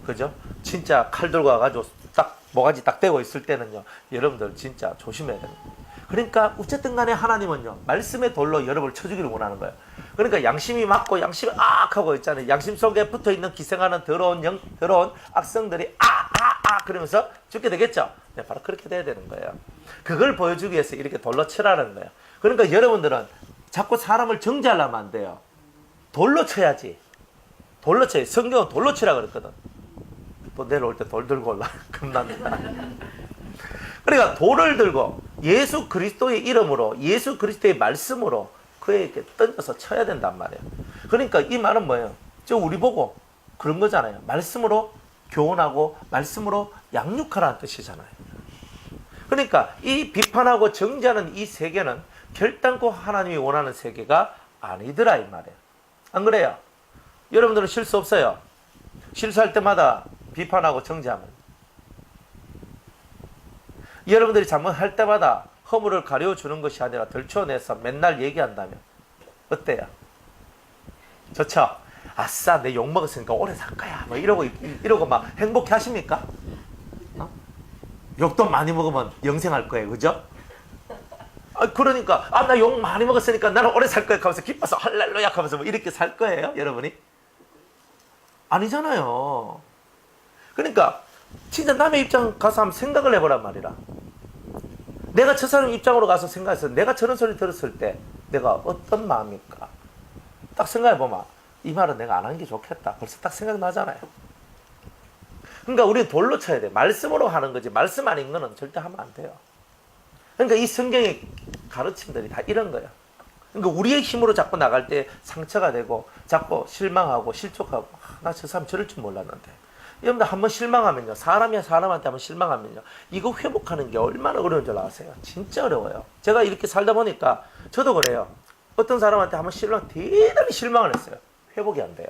그죠? 진짜 칼 들고 와가지고 딱 모가지 딱 대고 있을 때는요. 여러분들 진짜 조심해야 됩니다. 그러니까 어쨌든 간에 하나님은요. 말씀의 돌로 여러분을 쳐주기를 원하는 거예요. 그러니까 양심이 맞고 양심이 악 하고 있잖아요. 양심 속에 붙어있는 기생하는 더러운 악성들이 그러면서 죽게 되겠죠. 네, 바로 그렇게 돼야 되는 거예요. 그걸 보여주기 위해서 이렇게 돌로 치라는 거예요. 그러니까 여러분들은 자꾸 사람을 정죄하려면 안 돼요. 돌로 쳐야지. 돌로 쳐야지. 성경은 돌로 치라 그랬거든. 또 내려올 때 돌 들고 올라. 겁난다. 그러니까 돌을 들고 예수 그리스도의 이름으로, 예수 그리스도의 말씀으로 그에게 던져서 쳐야 된단 말이에요. 그러니까 이 말은 뭐예요? 저 우리 보고 그런 거잖아요. 말씀으로 교훈하고 말씀으로 양육하라는 뜻이잖아요. 그러니까 이 비판하고 정죄하는 이 세계는 결단코 하나님이 원하는 세계가 아니더라 이 말이에요. 안 그래요? 여러분들은 실수 없어요? 실수할 때마다 비판하고 정죄하면, 여러분들이 잘못할 때마다 허물을 가려주는 것이 아니라 덜쳐내서 맨날 얘기한다면 어때요? 좋죠? 아싸 내 욕 먹었으니까 오래 살 거야 뭐 이러고 막 행복해 하십니까? 어? 욕도 많이 먹으면 영생할 거예요. 그죠? 그러니까 나 욕 많이 먹었으니까 나는 오래 살 거야 하면서 기뻐서 할렐루야 하면서 뭐 이렇게 살 거예요 여러분이? 아니잖아요. 그러니까 진짜 남의 입장 가서 한번 생각을 해보란 말이라. 내가 저 사람 입장으로 가서 생각해서 내가 저런 소리 들었을 때 내가 어떤 마음일까? 딱 생각해보면 이 말은 내가 안 하는 게 좋겠다. 벌써 딱 생각나잖아요. 그러니까 우리는 돌로 쳐야 돼. 말씀으로 하는 거지 말씀 아닌 거는 절대 하면 안 돼요. 그러니까 이 성경의 가르침들이 다 이런 거예요. 그러니까 우리의 힘으로 자꾸 나갈 때 상처가 되고 자꾸 실망하고 실족하고 나 저 사람 저럴 줄 몰랐는데. 여러분들 한번 실망하면요. 사람한테 한번 실망하면요. 이거 회복하는 게 얼마나 어려운 줄 아세요? 진짜 어려워요. 제가 이렇게 살다 보니까 저도 그래요. 어떤 사람한테 한번 대단히 실망을 했어요. 회복이 안 돼요.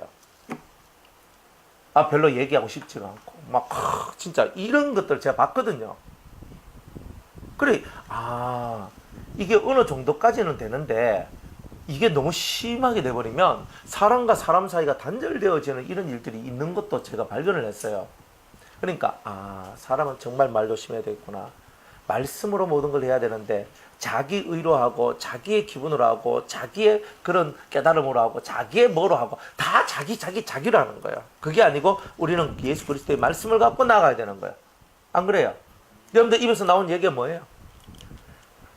별로 얘기하고 싶지가 않고 막 진짜 이런 것들 제가 봤거든요. 그래 이게 어느 정도까지는 되는데 이게 너무 심하게 돼버리면 사람과 사람 사이가 단절되어지는 이런 일들이 있는 것도 제가 발견을 했어요. 그러니까 사람은 정말 말 조심해야 되겠구나. 말씀으로 모든 걸 해야 되는데 자기 의로 하고 자기의 기분으로 하고 자기의 그런 깨달음으로 하고 자기의 뭐로 하고 다 자기로 하는 거예요. 그게 아니고 우리는 예수 그리스도의 말씀을 갖고 나가야 되는 거예요. 안 그래요? 여러분들 입에서 나온 얘기가 뭐예요?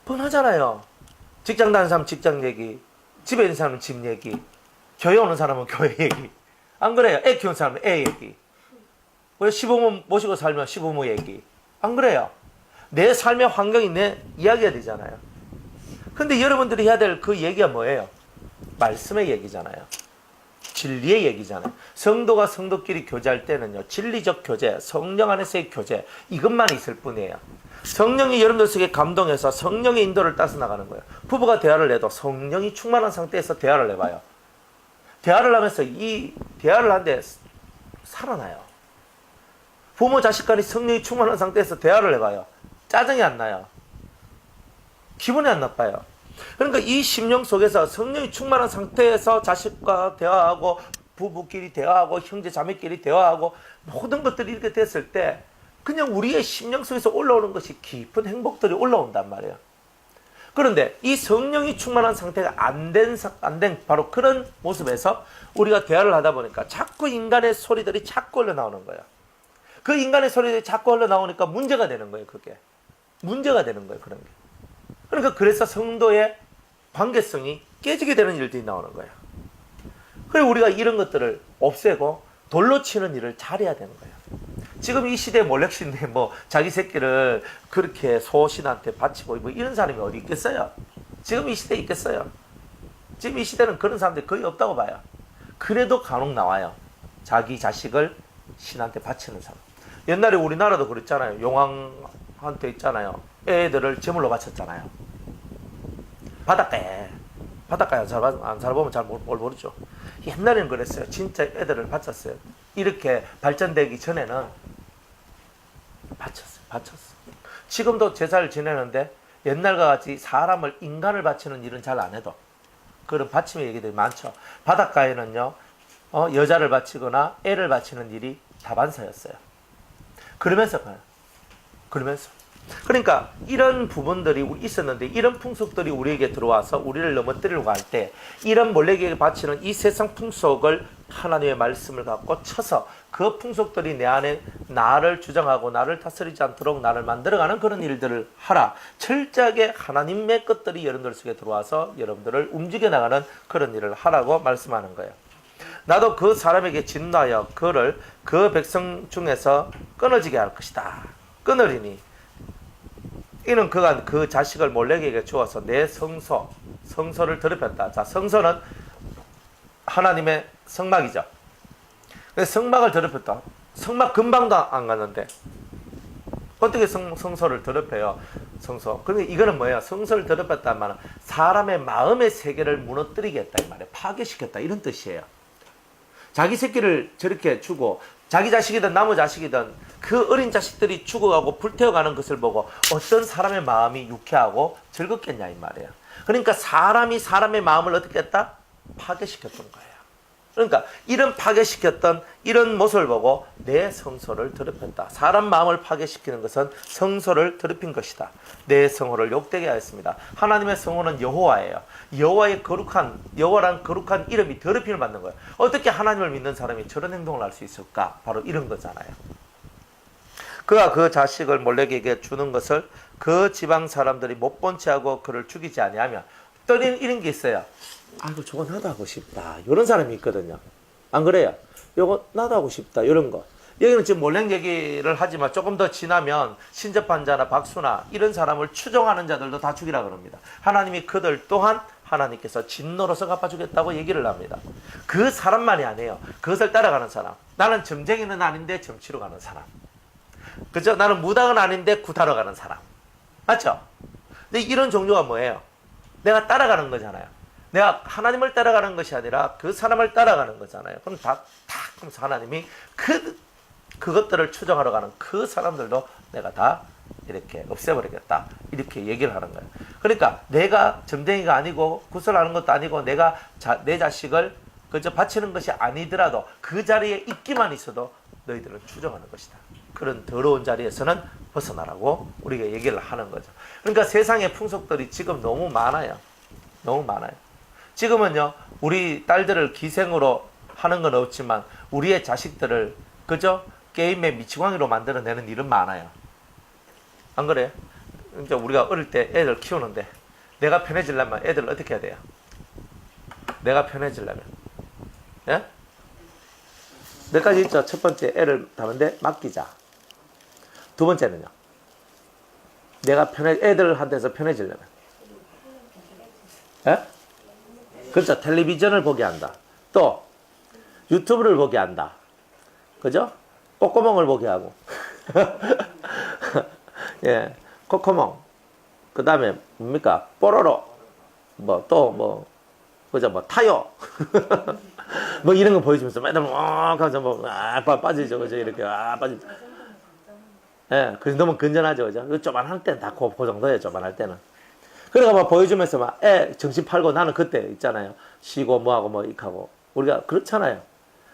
뻔하잖아요. 직장 다니는 사람은 직장 얘기, 집에 있는 사람은 집 얘기, 교회 오는 사람은 교회 얘기. 안 그래요? 애 키우는 사람은 애 얘기. 왜 시부모 모시고 살면 시부모 얘기. 안 그래요? 내 삶의 환경이 내 이야기가 되잖아요. 근데 여러분들이 해야 될 그 얘기가 뭐예요? 말씀의 얘기잖아요. 진리의 얘기잖아요. 성도가 성도끼리 교제할 때는요. 진리적 교제, 성령 안에서의 교제 이것만 있을 뿐이에요. 성령이 여러분들 속에 감동해서 성령의 인도를 따서 나가는 거예요. 부부가 대화를 해도 성령이 충만한 상태에서 대화를 해봐요. 대화를 하면서 이 대화를 하는데 살아나요. 부모 자식 간이 성령이 충만한 상태에서 대화를 해봐요. 짜증이 안 나요. 기분이 안 나빠요. 그러니까 이 심령 속에서 성령이 충만한 상태에서 자식과 대화하고 부부끼리 대화하고 형제 자매끼리 대화하고 모든 것들이 이렇게 됐을 때 그냥 우리의 심령 속에서 올라오는 것이 깊은 행복들이 올라온단 말이에요. 그런데 이 성령이 충만한 상태가 안 된 바로 그런 모습에서 우리가 대화를 하다 보니까 자꾸 인간의 소리들이 자꾸 흘러나오는 거예요. 그 인간의 소리들이 자꾸 흘러나오니까 문제가 되는 거예요. 그게. 문제가 되는 거예요. 그런 게. 그러니까 그래서 성도의 관계성이 깨지게 되는 일들이 나오는 거예요. 그래서 우리가 이런 것들을 없애고 돌로 치는 일을 잘해야 되는 거예요. 지금 이 시대에 몰렉신데 자기 새끼를 그렇게 소신한테 바치고 이런 사람이 어디 있겠어요? 지금 이 시대에 있겠어요? 지금 이 시대는 그런 사람들이 거의 없다고 봐요. 그래도 간혹 나와요. 자기 자식을 신한테 바치는 사람. 옛날에 우리나라도 그랬잖아요. 용왕한테 있잖아요. 애들을 제물로 바쳤잖아요. 바닷가에 안 살아보면 잘 모르죠. 옛날에는 그랬어요. 진짜 애들을 바쳤어요. 이렇게 발전되기 전에는 바쳤어. 지금도 제사를 지내는데 옛날과 같이 사람을 인간을 바치는 일은 잘 안 해도 그런 바침의 얘기들이 많죠. 바닷가에는요 여자를 바치거나 애를 바치는 일이 다반사였어요. 그러면서 그러니까 이런 부분들이 있었는데 이런 풍속들이 우리에게 들어와서 우리를 넘어뜨리려고 할 때 이런 몰래에게 바치는 이 세상 풍속을 하나님의 말씀을 갖고 쳐서 그 풍속들이 내 안에 나를 주장하고 나를 다스리지 않도록 나를 만들어가는 그런 일들을 하라. 철저하게 하나님의 것들이 여러분들 속에 들어와서 여러분들을 움직여 나가는 그런 일을 하라고 말씀하는 거예요. 나도 그 사람에게 진노하여 그를 그 백성 중에서 끊어지게 할 것이다. 끊으리니 이는 그가 그 자식을 몰래에게 주어서 내 성소를 더럽혔다. 자, 성소는 하나님의 성막이죠. 성막을 더럽혔다. 성막 금방도 안 갔는데 어떻게 성소를 더럽혀요? 성소. 그런데 이거는 뭐예요? 성소를 더럽혔다는 말은 사람의 마음의 세계를 무너뜨리게 했다 이 말이에요. 파괴시켰다 이런 뜻이에요. 자기 새끼를 저렇게 주고 자기 자식이든 나무 자식이든 그 어린 자식들이 죽어가고 불태워가는 것을 보고 어떤 사람의 마음이 유쾌하고 즐겁겠냐 이 말이에요. 그러니까 사람이 사람의 마음을 어떻게 했다? 파괴시켰던 거예요. 그러니까 이런 파괴시켰던 이런 모습을 보고 내 성소를 더럽혔다. 사람 마음을 파괴시키는 것은 성소를 더럽힌 것이다. 내 성호를 욕되게 하였습니다. 하나님의 성호는 여호와예요. 여호와의 여호와란 거룩한 이름이 더럽힘을 받는 거예요. 어떻게 하나님을 믿는 사람이 저런 행동을 할 수 있을까? 바로 이런 거잖아요. 그가 그 자식을 몰래에게 주는 것을 그 지방 사람들이 못 본 채 하고 그를 죽이지 아니하면 또 이런 게 있어요. 아이고 저거 나도 하고 싶다. 이런 사람이 있거든요. 안 그래요? 요거 나도 하고 싶다. 이런 거. 여기는 지금 몰래 얘기를 하지만 조금 더 지나면 신접한 자나 박수나 이런 사람을 추종하는 자들도 다 죽이라 그럽니다. 하나님이 그들 또한 하나님께서 진노로서 갚아주겠다고 얘기를 합니다. 그 사람만이 아니에요. 그것을 따라가는 사람. 나는 점쟁이는 아닌데 점치러 가는 사람. 그죠? 나는 무당은 아닌데 굿하러 가는 사람. 맞죠? 근데 이런 종류가 뭐예요? 내가 따라가는 거잖아요. 내가 하나님을 따라가는 것이 아니라 그 사람을 따라가는 거잖아요. 그럼 그러면서 하나님이 그것들을 추종하러 가는 그 사람들도 내가 다 이렇게 없애버리겠다. 이렇게 얘기를 하는 거예요. 그러니까 내가 점쟁이가 아니고 구슬하는 것도 아니고 내가 내 자식을 그저 바치는 것이 아니더라도 그 자리에 있기만 있어도 너희들은 추종하는 것이다. 그런 더러운 자리에서는 벗어나라고 우리가 얘기를 하는 거죠. 그러니까 세상의 풍속들이 지금 너무 많아요. 너무 많아요. 지금은요, 우리 딸들을 기생으로 하는 건 없지만 우리의 자식들을 그저 게임의 미치광이로 만들어내는 일은 많아요. 안 그래요? 이제 우리가 어릴 때 애들 키우는데 내가 편해지려면 애들을 어떻게 해야 돼요? 내가 편해지려면 예? 몇 가지 있죠. 첫 번째, 애를 다는데 맡기자. 두 번째는요, 내가 애들한테서 편해지려면 예? 그렇죠. 텔레비전을 보게 한다. 또 유튜브를 보게 한다. 그죠? 꼬꼬몽을 보게 하고 예, 코코몽. 그 다음에 뭡니까? 뽀로로. 그죠? 타요. 뭐 이런 거 보여주면서 매달 하면서 빠지죠. 그죠? 이렇게 빠지죠. 예, 그래서 너무 건전하죠. 그죠? 조만할 때는 다 그 정도예요. 조만할 때는. 그러니까 막 보여주면서 막 정신 팔고 나는 그때 있잖아요. 쉬고 뭐하고 뭐 이하고 우리가 그렇잖아요.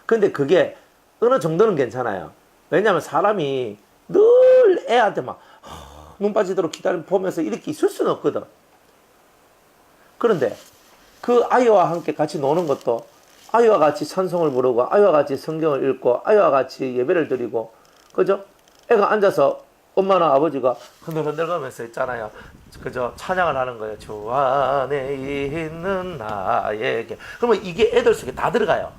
근데 그게 어느 정도는 괜찮아요. 왜냐하면 사람이 늘 애한테 막 눈 빠지도록 보면서 이렇게 있을 수는 없거든. 그런데 그 아이와 함께 같이 노는 것도 아이와 같이 찬송을 부르고 아이와 같이 성경을 읽고 아이와 같이 예배를 드리고 그죠? 애가 앉아서 엄마나 아버지가 흔들흔들 가면서 있잖아요. 그죠? 찬양을 하는 거예요. 주 안에 있는 나에게. 그러면 이게 애들 속에 다 들어가요.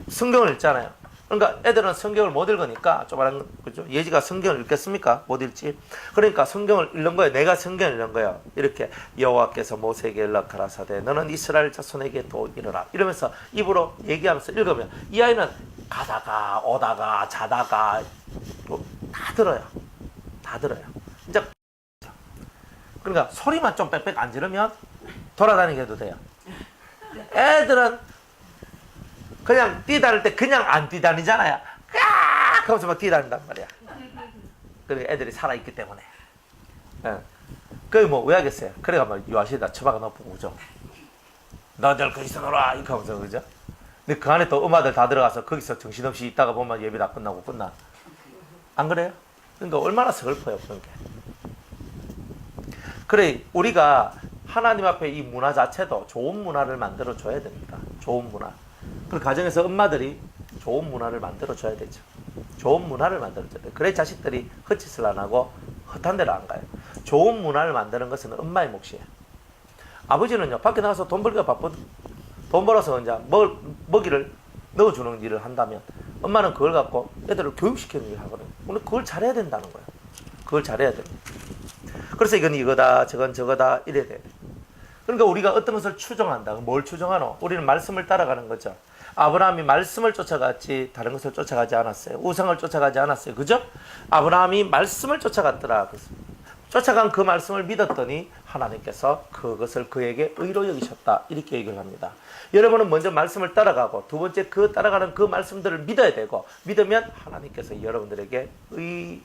성경을 읽잖아요. 그러니까 애들은 성경을 못 읽으니까 조만한 그죠? 예지가 성경을 읽겠습니까? 못 읽지. 그러니까 성경을 읽는 거예요. 내가 성경을 읽는 거예요. 이렇게 여호와께서 모세에게 연락하라사대 너는 이스라엘 자손에게 또 이르라. 이러면서 입으로 얘기하면서 읽으면 이 아이는 가다가 오다가 자다가 다 들어요. 다 들어요. 이제 그러니까 소리만 좀 빽빽 안 지르면 돌아다니게 해도 돼요. 애들은 그냥 뛰다닐 때 그냥 안 뛰다니잖아요. 깍 하면서 막 뛰다닌단 말이야. 그러니까 애들이 살아있기 때문에. 예. 그게 뭐 왜 하겠어요? 그래가 막 요아시에다 처박아 놓고 오죠. 너들 거기서 놀아 이렇게 하면서 그죠? 근데 그 안에 또 엄마들 다 들어가서 거기서 정신없이 있다가 보면 예배 다 끝나고 끝나. 안 그래요? 그러니까 얼마나 서글퍼요, 그런 게. 그래, 우리가 하나님 앞에 이 문화 자체도 좋은 문화를 만들어 줘야 됩니다. 좋은 문화. 그 가정에서 엄마들이 좋은 문화를 만들어 줘야 되죠. 좋은 문화를 만들어 줘야 돼요. 그래 자식들이 헛짓을 안 하고 헛한 데로 안 가요. 좋은 문화를 만드는 것은 엄마의 몫이에요. 아버지는요, 밖에 나가서 돈 벌기가 바쁜, 돈 벌어서 이제 먹이를 넣어주는 일을 한다면 엄마는 그걸 갖고 애들을 교육시키는 일을 하거든요. 근데 그걸 잘해야 된다는 거예요. 그걸 잘해야 됩니다. 그래서 이건 이거다, 저건 저거다, 이래야 돼요. 그러니까 우리가 어떤 것을 추종한다. 뭘 추종하노? 우리는 말씀을 따라가는 거죠. 아브라함이 말씀을 쫓아갔지 다른 것을 쫓아가지 않았어요. 우상을 쫓아가지 않았어요. 그죠? 아브라함이 말씀을 쫓아갔더라. 쫓아간 그 말씀을 믿었더니 하나님께서 그것을 그에게 의로 여기셨다. 이렇게 얘기를 합니다. 여러분은 먼저 말씀을 따라가고 두 번째 그 따라가는 그 말씀들을 믿어야 되고 믿으면 하나님께서 여러분들에게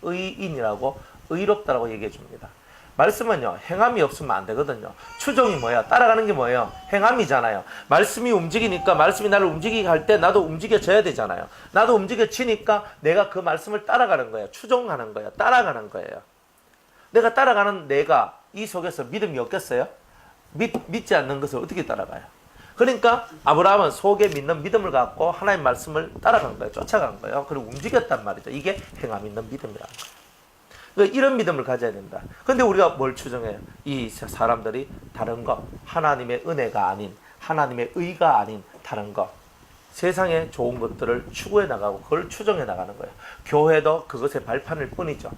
의인이라고 의롭다라고 얘기해 줍니다. 말씀은요, 행함이 없으면 안 되거든요. 추종이 뭐야? 따라가는 게 뭐예요? 행함이잖아요. 말씀이 움직이니까, 말씀이 나를 움직이게 할 때 나도 움직여져야 되잖아요. 나도 움직여지니까 내가 그 말씀을 따라가는 거예요. 추종하는 거예요. 따라가는 거예요. 내가 따라가는 내가 이 속에서 믿음이 없겠어요? 믿지 않는 것을 어떻게 따라가요? 그러니까 아브라함은 속에 믿는 믿음을 갖고 하나님의 말씀을 따라간 거예요. 쫓아간 거예요. 그리고 움직였단 말이죠. 이게 행함 있는 믿음이라는 거예요. 그러니까 이런 믿음을 가져야 된다. 근데 우리가 뭘 추정해요? 이 사람들이 다른 것, 하나님의 은혜가 아닌, 하나님의 의가 아닌 다른 것, 세상의 좋은 것들을 추구해 나가고 그걸 추정해 나가는 거예요. 교회도 그것의 발판일 뿐이죠.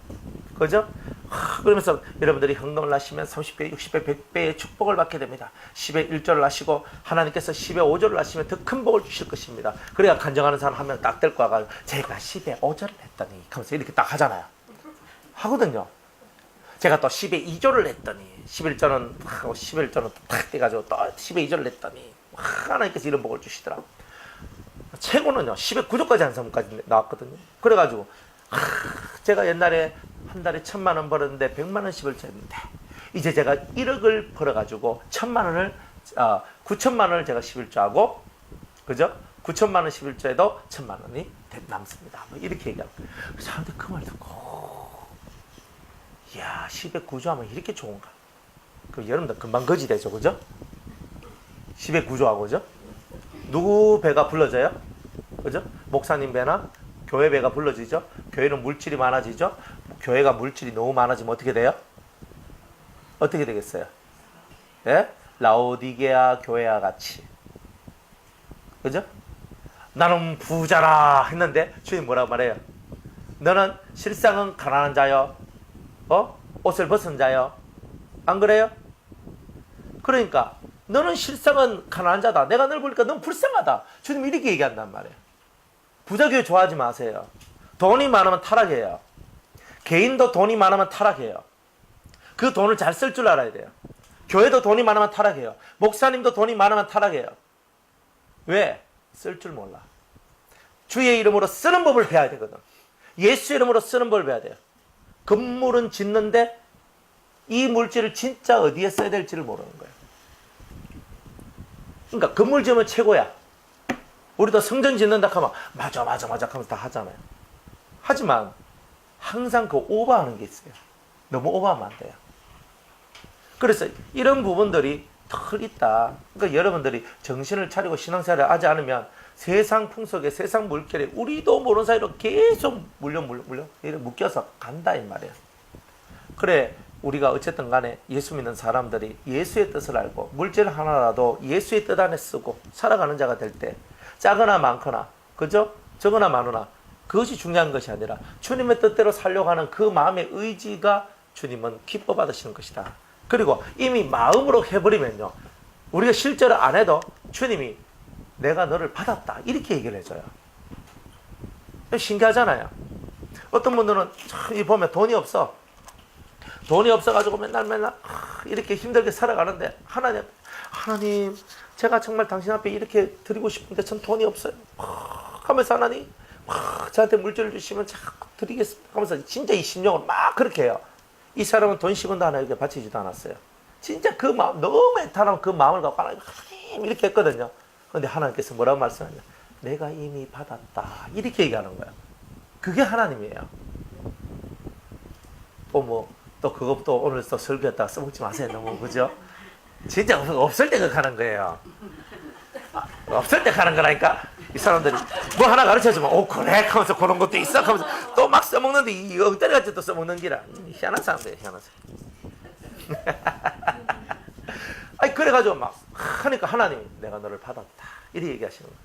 그죠? 그러면서 여러분들이 현금을 하시면 30배, 60배, 100배의 축복을 받게 됩니다. 10의 1조를 하시고 하나님께서 10의 5조를 하시면 더 큰 복을 주실 것입니다. 그래야 간증하는 사람 한 명 딱 데리고 와가지고 제가 10의 5조를 했더니 하면서 이렇게 딱 하잖아요. 하거든요. 제가 또 10의 2조를 했더니 11조는 11조는 탁 해가지고 또 10의 2조를 했더니 하나님께서 이런 복을 주시더라. 최고는요 10의 9조까지 한 사람까지 나왔거든요. 그래가지고 제가 옛날에 한 달에 1,000만 원 벌었는데 100만 원씩을 줬는데 이제 제가 1억을 벌어가지고 1,000만 원을 9천만 원을 제가 11조하고 그죠? 9천만 원 11조에도 1,000만 원이 남습니다. 뭐 이렇게 얘기하고 사람들 그 말 듣고 이야 10의 9조 하면 이렇게 좋은가? 그럼 여러분들 금방 거지 되죠, 그죠? 10의 9조하고 그죠? 누구 배가 불러져요? 그죠? 목사님 배나 교회 배가 불러지죠? 교회는 물질이 많아지죠? 교회가 물질이 너무 많아지면 어떻게 돼요? 어떻게 되겠어요? 예? 라오디게아 교회와 같이. 그죠? 나는 부자라 했는데 주님 뭐라고 말해요? 너는 실상은 가난한 자요. 옷을 벗은 자요. 안 그래요? 그러니까 너는 실상은 가난한 자다. 내가 널 보니까 넌 불쌍하다. 주님 이렇게 얘기한단 말이에요. 부자교회 좋아하지 마세요. 돈이 많으면 타락해요. 개인도 돈이 많으면 타락해요. 그 돈을 잘 쓸 줄 알아야 돼요. 교회도 돈이 많으면 타락해요. 목사님도 돈이 많으면 타락해요. 왜? 쓸 줄 몰라. 주의 이름으로 쓰는 법을 배워야 되거든. 예수 이름으로 쓰는 법을 배워야 돼요. 건물은 짓는데 이 물질을 진짜 어디에 써야 될지를 모르는 거예요. 그러니까 건물 지으면 최고야. 우리도 성전 짓는다 하면 맞아 하면서 다 하잖아요. 하지만 항상 그 오버하는 게 있어요. 너무 오버하면 안 돼요. 그래서 이런 부분들이 덜 있다. 그러니까 여러분들이 정신을 차리고 신앙생활을 하지 않으면 세상 풍속에 세상 물결에 우리도 모르는 사이로 계속 물려 이렇게 묶여서 간다 이 말이에요. 그래 우리가 어쨌든 간에 예수 믿는 사람들이 예수의 뜻을 알고 물질 하나라도 예수의 뜻 안에 쓰고 살아가는 자가 될 때 작거나 많거나 그죠? 적거나 많으나 그것이 중요한 것이 아니라 주님의 뜻대로 살려고 하는 그 마음의 의지가 주님은 기뻐 받으시는 것이다. 그리고 이미 마음으로 해버리면요 우리가 실제로 안 해도 주님이 내가 너를 받았다 이렇게 얘기를 해줘요. 신기하잖아요. 어떤 분들은 보면 돈이 없어가지고 맨날 이렇게 힘들게 살아가는데 하나님 제가 정말 당신 앞에 이렇게 드리고 싶은데 전 돈이 없어요 하면서 하나님 저한테 물질을 주시면 자꾸 드리겠습니다 하면서 진짜 이 심령을 막 그렇게 해요. 이 사람은 돈 10원도 하나님께 바치지도 않았어요. 진짜 그 마음 너무 애타는 그 마음을 갖고 하나님 이렇게 했거든요. 그런데 하나님께서 뭐라고 말씀하냐 내가 이미 받았다 이렇게 얘기하는 거예요. 그게 하나님이에요. 또 뭐 또 그것도 오늘 또 설교했다가 써먹지 마세요. 너무 그죠? 진짜 없을 때 그렇게 하는 거예요. 없을 때 하는 거라니까. 이 사람들이 뭐 하나 가르쳐주면 오 그래 하면서 그런 것도 있어 하면서 또 막 써먹는데 이 엉터리같이 또 써먹는 기라. 희한한 사람들이에요. 희한한 사람. 아니 그래가지고 막 하니까 하나님이 내가 너를 받았다 이렇게 얘기하시는 거예요.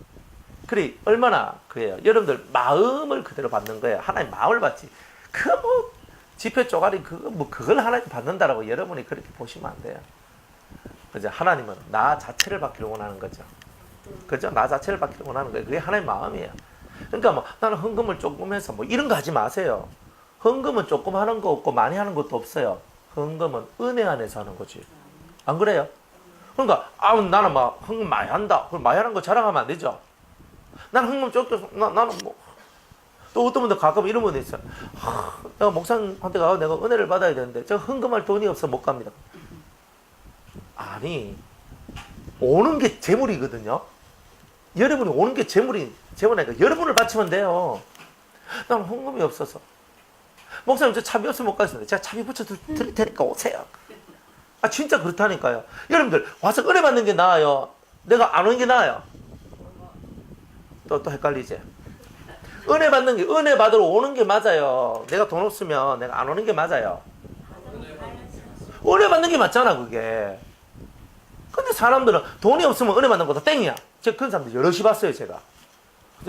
그래 얼마나 그래요. 여러분들 마음을 그대로 받는 거예요. 하나님 마음을 받지. 그 뭐 지폐 쪼가리 그거 뭐 그걸 하나님 받는다라고 여러분이 그렇게 보시면 안 돼요. 그죠? 하나님은 나 자체를 받기를 원하는 거죠. 그죠? 나 자체를 받기를 원하는 거예요. 그게 하나님의 마음이에요. 그러니까 뭐 나는 헌금을 조금 해서 뭐 이런 거 하지 마세요. 헌금은 조금 하는 거 없고 많이 하는 것도 없어요. 헌금은 은혜 안에서 하는 거지. 안 그래요? 그러니까 나는 막 헌금 많이 한다. 그럼 많이 하는 거 자랑하면 안 되죠. 나는 헌금 조금 나는 뭐 또 어떤 분들 가끔 이런 분들 있어요. 내가 목사님한테 가서 내가 은혜를 받아야 되는데 제가 헌금할 돈이 없어 못 갑니다. 아니 오는 게 재물이거든요. 여러분이 오는 게 재물이니까 여러분을 바치면 돼요. 나는 헌금이 없어서 목사님 저 차비 없으면 못 가겠습니다. 제가 차비 붙여 드릴 테니까 오세요. 아 진짜 그렇다니까요. 여러분들 와서 은혜 받는 게 나아요, 내가 안 오는 게 나아요? 또 헷갈리지? 은혜 받는 게 은혜 받으러 오는 게 맞아요. 내가 돈 없으면 내가 안 오는 게 맞아요. 은혜 받는 게 맞잖아 그게. 근데 사람들은 돈이 없으면 은혜 받는 거다 땡이야. 제가 그런 사람들 여럿이 봤어요. 제가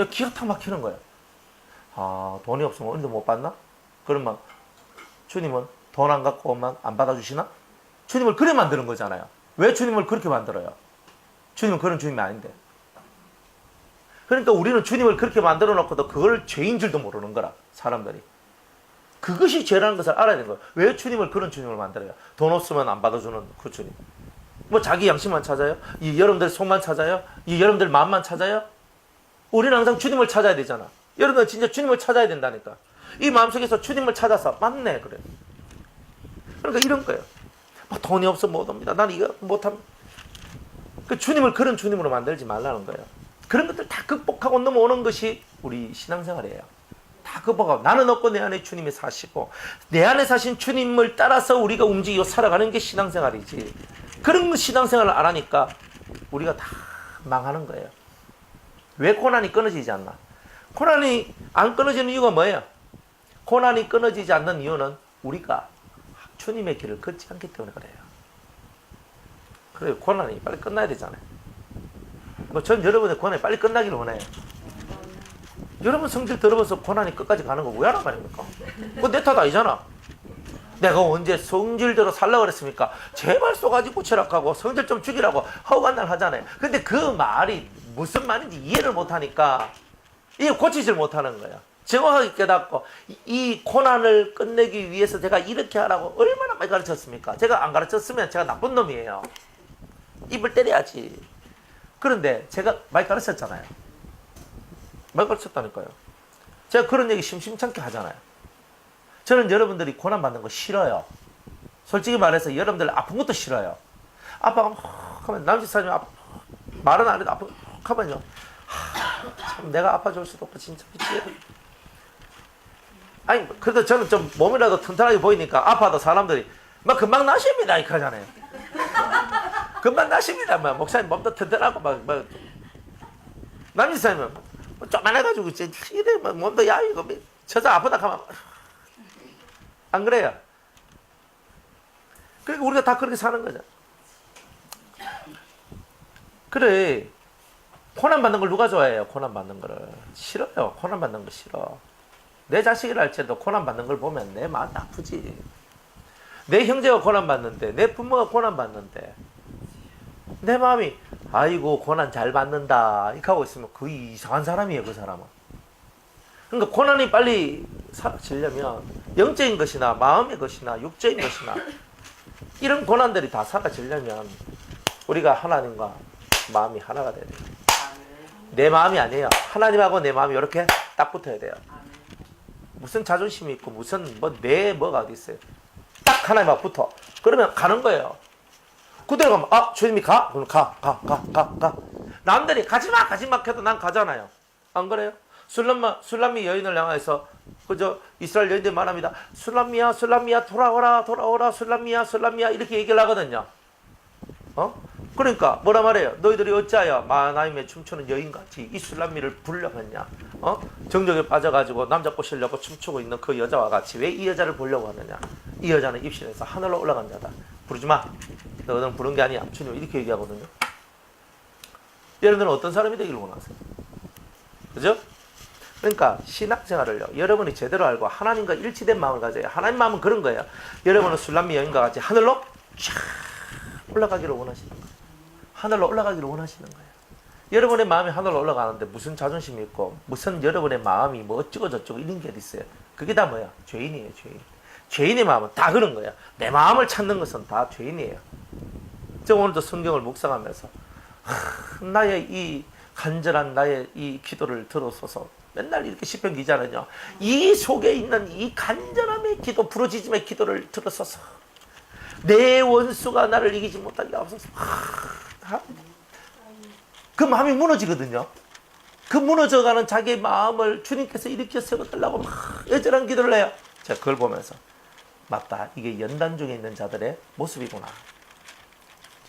기가 탁 막히는 거예요. 아 돈이 없으면 은혜도 못 받나? 그러면 주님은 돈 안 갖고 오면 안 받아주시나? 주님을 그래 만드는 거잖아요. 왜 주님을 그렇게 만들어요? 주님은 그런 주님이 아닌데. 그러니까 우리는 주님을 그렇게 만들어 놓고도 그걸 죄인 줄도 모르는 거라. 사람들이 그것이 죄라는 것을 알아야 되는 거예요. 왜 주님을 그런 주님을 만들어요? 돈 없으면 안 받아주는 그 주님. 뭐 자기 양심만 찾아요? 이 여러분들 속만 찾아요? 이 여러분들 마음만 찾아요? 우리는 항상 주님을 찾아야 되잖아. 여러분들 진짜 주님을 찾아야 된다니까. 이 마음속에서 주님을 찾아서 맞네 그래. 그러니까 이런 거예요. 뭐 돈이 없어 못 옵니다. 난 이거 못합니다. 그 주님을 그런 주님으로 만들지 말라는 거예요. 그런 것들 다 극복하고 넘어오는 것이 우리 신앙생활이에요. 다 극복하고 나는 없고 내 안에 주님이 사시고 내 안에 사신 주님을 따라서 우리가 움직이고 살아가는 게 신앙생활이지. 그런 신앙생활을 안 하니까 우리가 다 망하는 거예요. 왜 고난이 끊어지지 않나? 고난이 안 끊어지는 이유가 뭐예요? 고난이 끊어지지 않는 이유는 우리가 주님의 길을 걷지 않기 때문에 그래요. 그래요. 고난이 빨리 끝나야 되잖아요. 전 여러분의 고난이 빨리 끝나기를 원해요. 여러분 성질 더러워서 고난이 끝까지 가는 거 왜 하란 말입니까? 그거 내 탓 아니잖아. 내가 언제 성질대로 살라고 그랬습니까? 제발 쏘가지고 추락하고 성질 좀 죽이라고 허구한날 하잖아요. 근데 그 말이 무슨 말인지 이해를 못하니까 이게 고치질 못하는 거예요. 정확하게 깨닫고 이 고난을 끝내기 위해서 제가 이렇게 하라고 얼마나 많이 가르쳤습니까? 제가 안 가르쳤으면 제가 나쁜 놈이에요. 입을 때려야지. 그런데 제가 많이 가르쳤잖아요. 많이 가르쳤다니까요. 제가 그런 얘기 심심찮게 하잖아요. 저는 여러분들이 고난받는 거 싫어요. 솔직히 말해서 여러분들 아픈 것도 싫어요. 아빠가 하면 남집 사람이 말은 안 해도 아프고 하면요. 참 내가 아파줄 수도 없고 진짜 미치겠다. 아니 그래도 저는 좀 몸이라도 튼튼하게 보이니까 아파도 사람들이 막 금방 나십니다 이렇게 하잖아요. 금방 나십니다. 막 목사님 몸도 튼튼하고 막 남집 사람은 쪼만해가지고 이래 몸도 야이고 저자 아프다 하면 안 그래요? 그러니까 우리가 다 그렇게 사는 거죠. 그래. 고난 받는 걸 누가 좋아해요? 고난 받는 거를. 싫어요. 고난 받는 거 싫어. 내 자식이라 할지라도 고난 받는 걸 보면 내 마음 아프지. 내 형제가 고난 받는데, 내 부모가 고난 받는데, 내 마음이 아이고 고난 잘 받는다 이렇게 하고 있으면 그 이상한 사람이에요. 그 사람은. 그러니까 고난이 빨리 사라지려면 영적인 것이나 마음의 것이나 육적인 것이나 이런 고난들이 다 사라지려면 우리가 하나님과 마음이 하나가 돼야 돼요. 내 마음이 아니에요. 하나님하고 내 마음이 이렇게 딱 붙어야 돼요. 무슨 자존심이 있고 무슨 내 뭐가 어디 있어요. 딱 하나님하고 붙어. 그러면 가는 거예요. 그대로 가면 주님이 가? 그럼 가. 남들이 가지마 해도 난 가잖아요. 안 그래요? 술람이 여인을 향해서 그저 이스라엘 여인들 말합니다. 술람미야 술람미야 돌아오라 돌아오라 술람미야 술람미야 이렇게 얘기를 하거든요. 그러니까 뭐라 말해요? 너희들이 어찌하여 마하나임에 춤추는 여인같이 이 술람미를 부르려느냐? 정적에 빠져가지고 남자 꼬시려고 춤추고 있는 그 여자와 같이 왜 이 여자를 보려고 하느냐? 이 여자는 입신에서 하늘로 올라간 자다. 부르지 마. 너희들은 부른 게 아니야. 주님 이렇게 얘기하거든요. 여러분들은 어떤 사람이 되기를 원하세요? 그죠? 그러니까 신앙생활을요, 여러분이 제대로 알고 하나님과 일치된 마음을 가져야. 하나님 마음은 그런 거예요. 여러분은 술람미 여인과 같이 하늘로 쫙 올라가기를 원하시는 거예요. 하늘로 올라가기를 원하시는 거예요. 여러분의 마음이 하늘로 올라가는데 무슨 자존심이 있고 무슨 여러분의 마음이 뭐 어쩌고 저쩌고 이런 게 어디 있어요. 그게 다 뭐야? 죄인이에요. 죄인. 죄인의 마음은 다 그런 거야. 내 마음을 찾는 것은 다 죄인이에요. 저 오늘도 성경을 묵상하면서 나의 이 간절한 나의 이 기도를 들어서서 맨날 이렇게 시편 기자는요, 이 속에 있는 이 간절함의 기도, 부르짖음의 기도를 들어서서 내 원수가 나를 이기지 못하게 하옵소서. 그 마음이 무너지거든요. 그 무너져가는 자기의 마음을 주님께서 일으켜 세워달라고 막 애절한 기도를 해요. 제가 그걸 보면서 맞다. 이게 연단 중에 있는 자들의 모습이구나.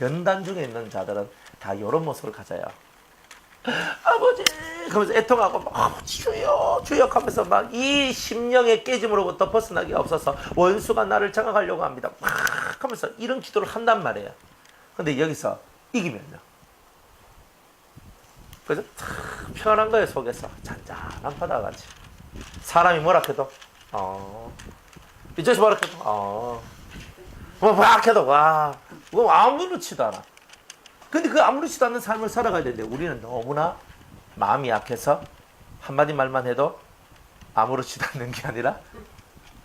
연단 중에 있는 자들은 다 이런 모습을 가져요. 아버지! 그러면서 애통하고 막 주여! 주여! 하면서 막 이 심령의 깨짐으로부터 벗어나기가 없어서 원수가 나를 장악하려고 합니다. 막 하면서 이런 기도를 한단 말이에요. 근데 여기서 이기면요. 그래서 편안한 거예요. 속에서 잔잔한 바다같이. 사람이 뭐라 해도 이쪽에서 뭐라 해도 뭐 해도 와 그거 아무렇지도 않아. 근데 그 아무렇지도 않은 삶을 살아가야 되는데 우리는 너무나 마음이 약해서 한마디 말만 해도 아무렇지도 않는 게 아니라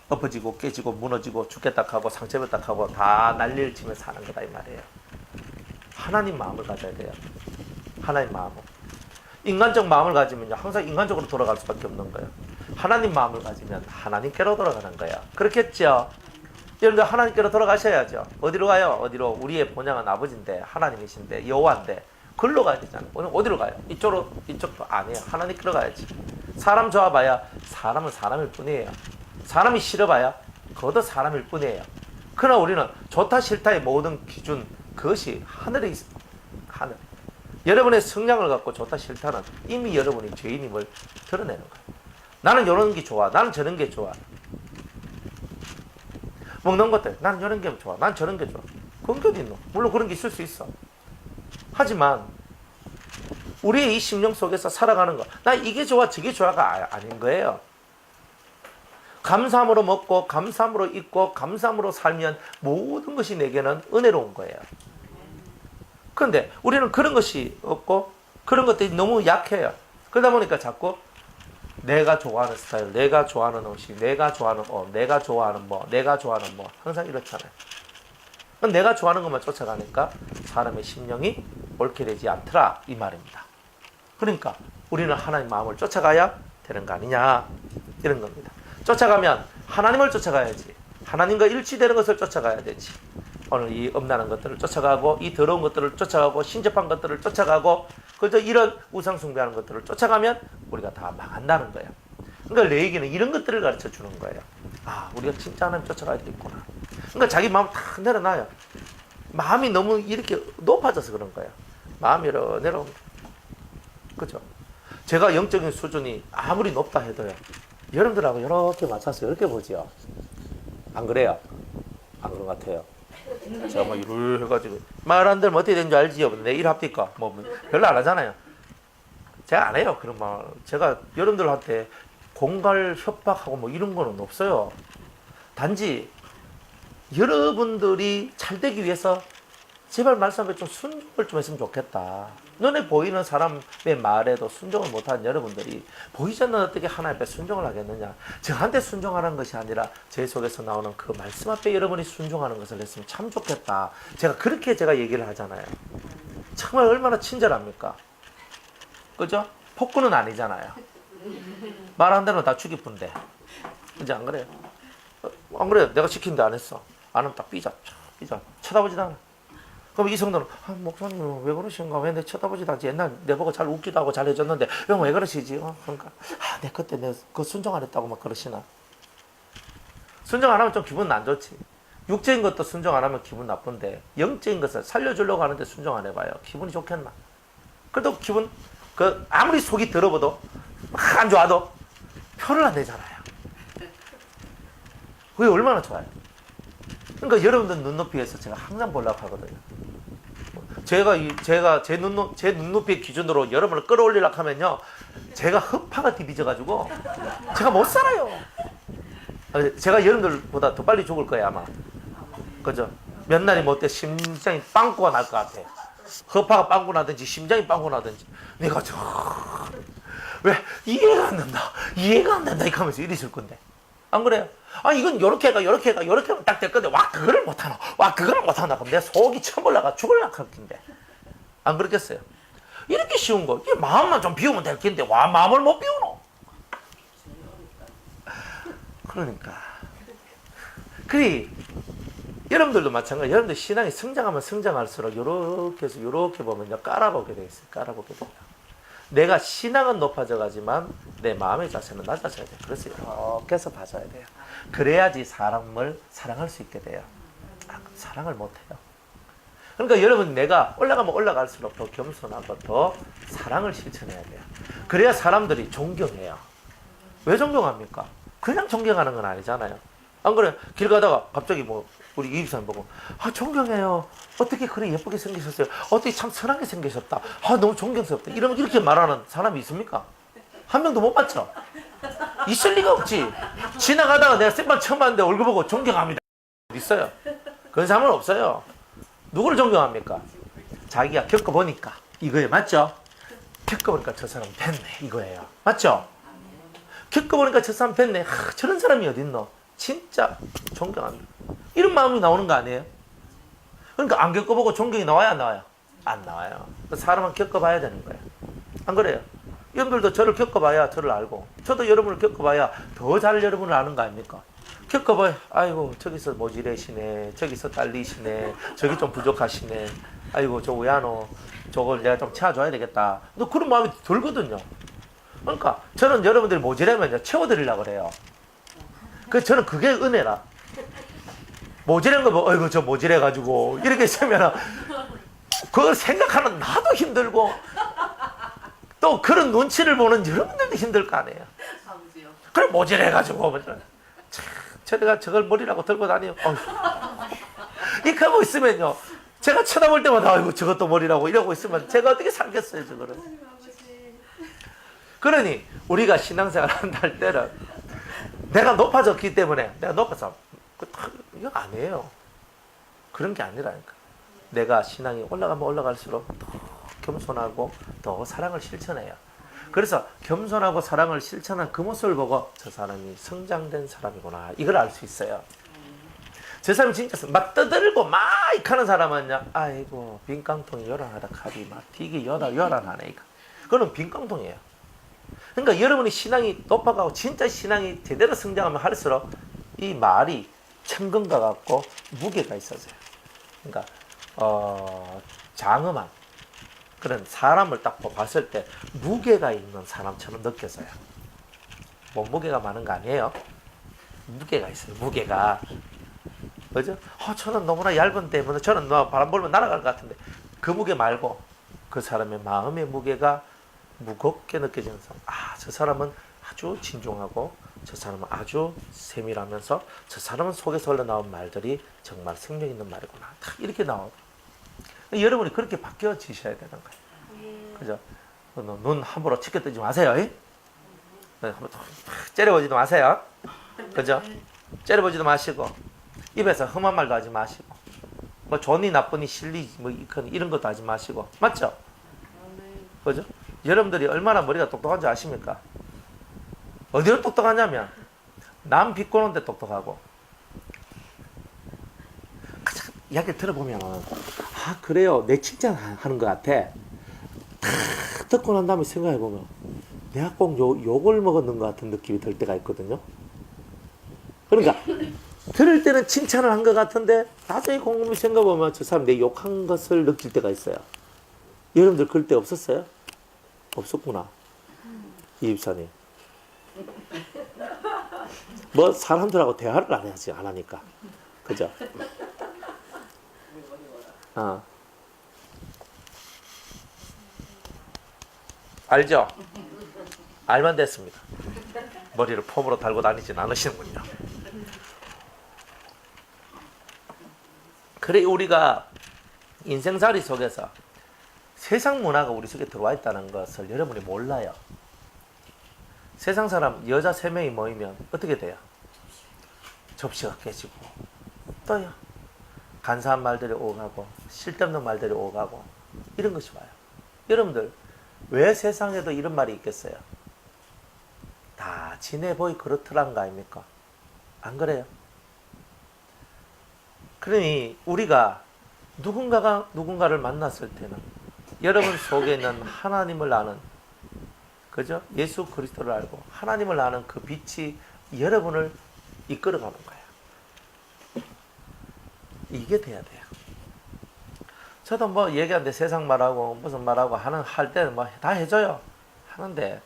엎어지고 깨지고 무너지고 죽겠다 하고 상처받다 하고 다 난리를 치며 사는 거다 이 말이에요. 하나님 마음을 가져야 돼요. 하나님 마음을. 인간적 마음을 가지면요 항상 인간적으로 돌아갈 수밖에 없는 거예요. 하나님 마음을 가지면 하나님께로 돌아가는 거예요. 그렇겠죠? 여러분들 하나님께로 돌아가셔야죠. 어디로 가요? 어디로? 우리의 본향은 아버지인데 하나님이신데 여호와인데 글로 가야 되잖아요. 오늘 어디로 가요? 이쪽으로? 이쪽도 아니에요. 하나님께로 가야지. 사람 좋아봐야 사람은 사람일 뿐이에요. 사람이 싫어봐야 그것도 사람일 뿐이에요. 그러나 우리는 좋다 싫다의 모든 기준 그것이 하늘에 있습니다. 하늘. 여러분의 성향을 갖고 좋다 싫다는 이미 여러분이 죄인임을 드러내는 거예요. 나는 이런 게 좋아. 나는 저런 게 좋아. 먹는 것들. 나는 이런 게 좋아. 난 저런 게 좋아. 그런 게 어디 있노? 물론 그런 게 있을 수 있어. 하지만 우리의 이 심령 속에서 살아가는 거. 나 이게 좋아 저게 좋아가 아닌 거예요. 감사함으로 먹고 감사함으로 입고 감사함으로 살면 모든 것이 내게는 은혜로운 거예요. 그런데 우리는 그런 것이 없고 그런 것들이 너무 약해요. 그러다 보니까 자꾸 내가 좋아하는 스타일, 내가 좋아하는 음식, 내가 좋아하는 옷, 내가 좋아하는 내가 좋아하는 항상 이렇잖아요. 내가 좋아하는 것만 쫓아가니까 사람의 심령이 옳게 되지 않더라 이 말입니다. 그러니까 우리는 하나님 마음을 쫓아가야 되는 거 아니냐 이런 겁니다. 쫓아가면 하나님을 쫓아가야지. 하나님과 일치되는 것을 쫓아가야 되지. 오늘 이 음란한 것들을 쫓아가고 이 더러운 것들을 쫓아가고 신접한 것들을 쫓아가고 그저 이런 우상 숭배하는 것들을 쫓아가면 우리가 다 망한다는 거예요. 그러니까 레위기는 이런 것들을 가르쳐 주는 거예요. 아, 우리가 진짜 하나님 쫓아가야 되겠구나. 그러니까 자기 마음을 탁 내려놔요. 마음이 너무 이렇게 높아져서 그런 거예요. 마음이 내려옵니다. 그죠? 제가 영적인 수준이 아무리 높다 해도요. 여러분들하고 이렇게 맞춰서 이렇게 보지요. 안 그래요? 안 그런 것 같아요. 제가 뭐 일을 해가지고 말 안 들으면 어떻게 되는 줄 알지요? 내 일 합니까? 뭐 별로 안 하잖아요. 제가 안 해요. 그런 말. 제가 여러분들한테 공갈 협박하고 뭐 이런 거는 없어요. 단지 여러분들이 잘 되기 위해서 제발 말씀에 좀 순종을 좀 했으면 좋겠다. 눈에 보이는 사람의 말에도 순종을 못하는 여러분들이 보이지 않는 어떻게 하나님 앞에 순종을 하겠느냐. 저한테 순종하는 것이 아니라 제 속에서 나오는 그 말씀 앞에 여러분이 순종하는 것을 했으면 참 좋겠다. 그렇게 제가 얘기를 하잖아요. 정말 얼마나 친절합니까? 그죠? 폭군은 아니잖아요. 말 한 대로 다 죽이뿐데. 이제 안 그래요? 안 그래요? 내가 시킨데 안 했어. 안 하면 딱 삐져. 쳐다보지도 않아. 그럼 이 성도는 목사님 왜 그러신가? 왜 내 쳐다보지도 않지? 옛날 내 보고 잘 웃기도 하고 잘 해줬는데 왜 그러시지? 그러니까 내 그때 내가 그 순종 안 했다고 막 그러시나? 순종 안 하면 좀 기분 안 좋지. 육적인 것도 순종 안 하면 기분 나쁜데 영적인 것을 살려주려고 하는데 순종 안 해봐요. 기분이 좋겠나? 그래도 기분 아무리 속이 더러워도 막 안 좋아도 표를 안 내잖아요. 그게 얼마나 좋아요. 그러니까 여러분들 눈높이에서 제가 항상 보려고 하거든요. 제가 제 눈높이 기준으로 여러분을 끌어올리려고 하면요, 제가 허파가 뒤비져가지고 제가 못 살아요. 제가 여러분들보다 더 빨리 죽을 거예요 아마. 그죠? 몇 날이 못 돼 심장이 빵꾸가 날 것 같아. 허파가 빵꾸 나든지 심장이 빵꾸 나든지 내가 왜 이해가 안 된다 이렇게 하면서 이러실 건데 안 그래요? 이건 요렇게 하면 딱 될 건데 그거를 못하나 그럼 내 속이 쳐올라가 죽을라 할 텐데 안 그렇겠어요? 이렇게 쉬운 거 이게 마음만 좀 비우면 될 텐데 마음을 못 비우노. 그러니까 여러분들도 마찬가지. 여러분들 신앙이 성장하면 성장할수록 요렇게 해서 요렇게 보면요 깔아보게 돼 있어요. 깔아보게 돼요. 내가 신앙은 높아져 가지만 내 마음의 자세는 낮아져야 돼요. 그래서 이렇게 해서 봐줘야 돼요. 그래야지 사람을 사랑할 수 있게 돼요. 사랑을 못해요. 그러니까 여러분 내가 올라가면 올라갈수록 더 겸손하고 더 사랑을 실천해야 돼요. 그래야 사람들이 존경해요. 왜 존경합니까? 그냥 존경하는 건 아니잖아요. 안 그래? 길 가다가 갑자기 우리 이 집사님 보고 존경해요. 어떻게 그래 예쁘게 생기셨어요? 어떻게 참 선하게 생기셨다. 너무 존경스럽다. 이렇게 말하는 사람이 있습니까? 한 명도 못 봤죠? 있을 리가 없지. 지나가다가 내가 생방 처음 봤는데 얼굴 보고 존경합니다. 있어요? 그런 사람은 없어요. 누구를 존경합니까? 자기가 겪어보니까 이거예요. 맞죠? 겪어보니까 저 사람 됐네 이거예요. 맞죠? 겪어보니까 저 사람 됐네. 저런 사람이 어딨노? 진짜 존경합니다. 이런 마음이 나오는 거 아니에요? 그러니까 안 겪어보고 존경이 나와요 안 나와요? 안 나와요. 사람은 겪어봐야 되는 거예요. 안 그래요? 여러분들도 저를 겪어봐야 저를 알고 저도 여러분을 겪어봐야 더 잘 여러분을 아는 거 아닙니까? 겪어봐야 아이고 저기서 모지래시네, 저기서 딸리시네, 저기 좀 부족하시네, 아이고 저 왜하노, 저걸 내가 좀 채워줘야 되겠다. 또 그런 마음이 들거든요. 그러니까 저는 여러분들이 모지래면 채워드리려고 그래요. 저는 그게 은혜라. 모지래인 거 뭐, 저 모지래가지고 이렇게 있으면 그걸 생각하는 나도 힘들고 또 그런 눈치를 보는 여러분들도 힘들 거 아니에요. 그래 모지래가지고 제가 저걸 머리라고 들고 다니요. 이렇게 하고 있으면요 제가 쳐다볼 때마다 아이고 저것도 머리라고 이러고 있으면 제가 어떻게 살겠어요 저거를. 그러니 우리가 신앙생활 한다 때는 내가 높아졌기 때문에 내가 높아서 이거 아니에요. 그런 게 아니라니까. 내가 신앙이 올라가면 올라갈수록 더 겸손하고 더 사랑을 실천해요. 그래서 겸손하고 사랑을 실천한 그 모습을 보고 저 사람이 성장된 사람이구나 이걸 알 수 있어요. 저 사람이 진짜 막 떠들고 막 하는 사람은요 아이고 빈깡통이 요란하다 카비 막 되게 요란하네. 그거는 빈깡통이에요. 그러니까 여러분이 신앙이 높아가고 진짜 신앙이 제대로 성장하면 할수록 이 말이 천근과 같고 무게가 있어져요. 그러니까 장엄한 그런 사람을 딱 봤을 때 무게가 있는 사람처럼 느껴져요. 몸무게가 많은 거 아니에요. 무게가 있어요. 무게가. 그죠? 저는 너무나 얇은데 저는 바람 불면 날아갈 것 같은데 그 무게 말고 그 사람의 마음의 무게가 무겁게 느껴지는 사람. 저 사람은 아주 진중하고 저 사람은 아주 세밀하면서 저 사람은 속에서 흘러나온 말들이 정말 생명 있는 말이구나. 딱 이렇게 나와요. 여러분이 그렇게 바뀌어지셔야 되는 거예요. 그죠? 눈 함부로 치켜뜨지 마세요. 째려보지도 마세요. 그죠? 째려보지도 마시고 입에서 험한 말도 하지 마시고 좋니 나쁘니 실리 이런 것도 하지 마시고 맞죠? 그죠? 여러분들이 얼마나 머리가 똑똑한지 아십니까? 어디로 똑똑하냐면 남 비꼬는데 똑똑하고 이야기를 들어보면 그래요 내 칭찬하는 것 같아. 탁 듣고 난 다음에 생각해보면 내가 꼭 욕을 먹었는 것 같은 느낌이 들 때가 있거든요. 그러니까 들을 때는 칭찬을 한 것 같은데 나중에 곰곰이 생각해보면 저 사람 내 욕한 것을 느낄 때가 있어요. 여러분들 그럴 때 없었어요? 없었구나. 이 집사님. 뭐 사람들하고 대화를 안 해야지, 안 하니까. 그죠? 알죠? 알면 됐습니다. 머리를 폼으로 달고 다니진 않으시는군요. 그래 우리가 인생살이 속에서 세상 문화가 우리 속에 들어와 있다는 것을 여러분이 몰라요. 세상 사람 여자 3명이 모이면 어떻게 돼요? 접시가 깨지고 또요. 간사한 말들이 오가고 쓸데없는 말들이 오가고 이런 것이 와요. 여러분들 왜 세상에도 이런 말이 있겠어요? 다 지내 보이 그렇더란 거 아닙니까? 안 그래요? 그러니 우리가 누군가가 누군가를 만났을 때는 여러분 속에 있는 하나님을 아는, 그죠? 예수 그리스도를 알고 하나님을 아는 그 빛이 여러분을 이끌어가는 거예요. 이게 돼야 돼요. 저도 뭐 얘기하는데 세상 말하고 무슨 말하고 할 때는 뭐 다 해줘요. 하는데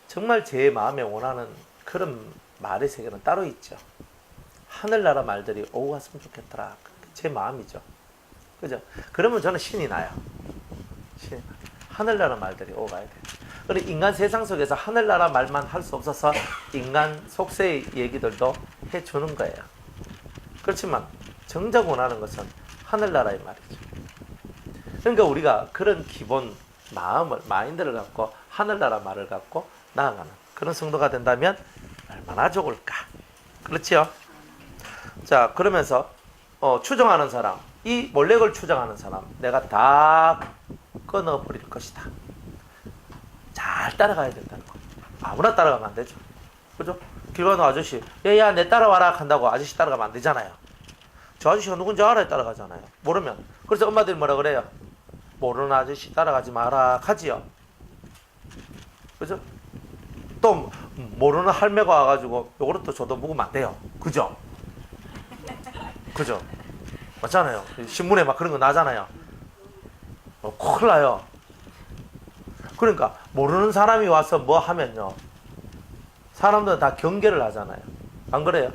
정말 제 마음에 원하는 그런 말의 세계는 따로 있죠. 하늘나라 말들이 오고 갔으면 좋겠더라. 제 마음이죠. 그죠? 그러면 저는 신이 나요. 하늘나라 말들이 오고 가야 돼요. 그리고 인간 세상 속에서 하늘나라 말만 할 수 없어서 인간 속세의 얘기들도 해주는 거예요. 그렇지만 정작 원하는 것은 하늘나라의 말이죠. 그러니까 우리가 그런 기본 마음을, 마인드를 갖고 하늘나라 말을 갖고 나아가는 그런 성도가 된다면 얼마나 좋을까. 그렇지요? 자, 그러면서 추정하는 사람, 이 몰렉을 추정하는 사람 내가 다 끊어버릴 것이다. 잘 따라가야 된다는 거. 아무나 따라가면 안 되죠. 그죠? 길 가는 아저씨, 야, 내 따라와라 한다고 아저씨 따라가면 안 되잖아요. 저 아저씨가 누군지 알아야 따라가잖아요. 모르면. 그래서 엄마들이 뭐라 그래요? 모르는 아저씨 따라가지 마라 하지요. 그죠? 또 모르는 할매가 와가지고 요거를 줘도 먹으면 안 돼요. 그죠? 그죠? 맞잖아요. 신문에 막 그런 거 나잖아요. 큰일 나요. 그러니까 모르는 사람이 와서 뭐 하면요, 사람들은 다 경계를 하잖아요. 안 그래요?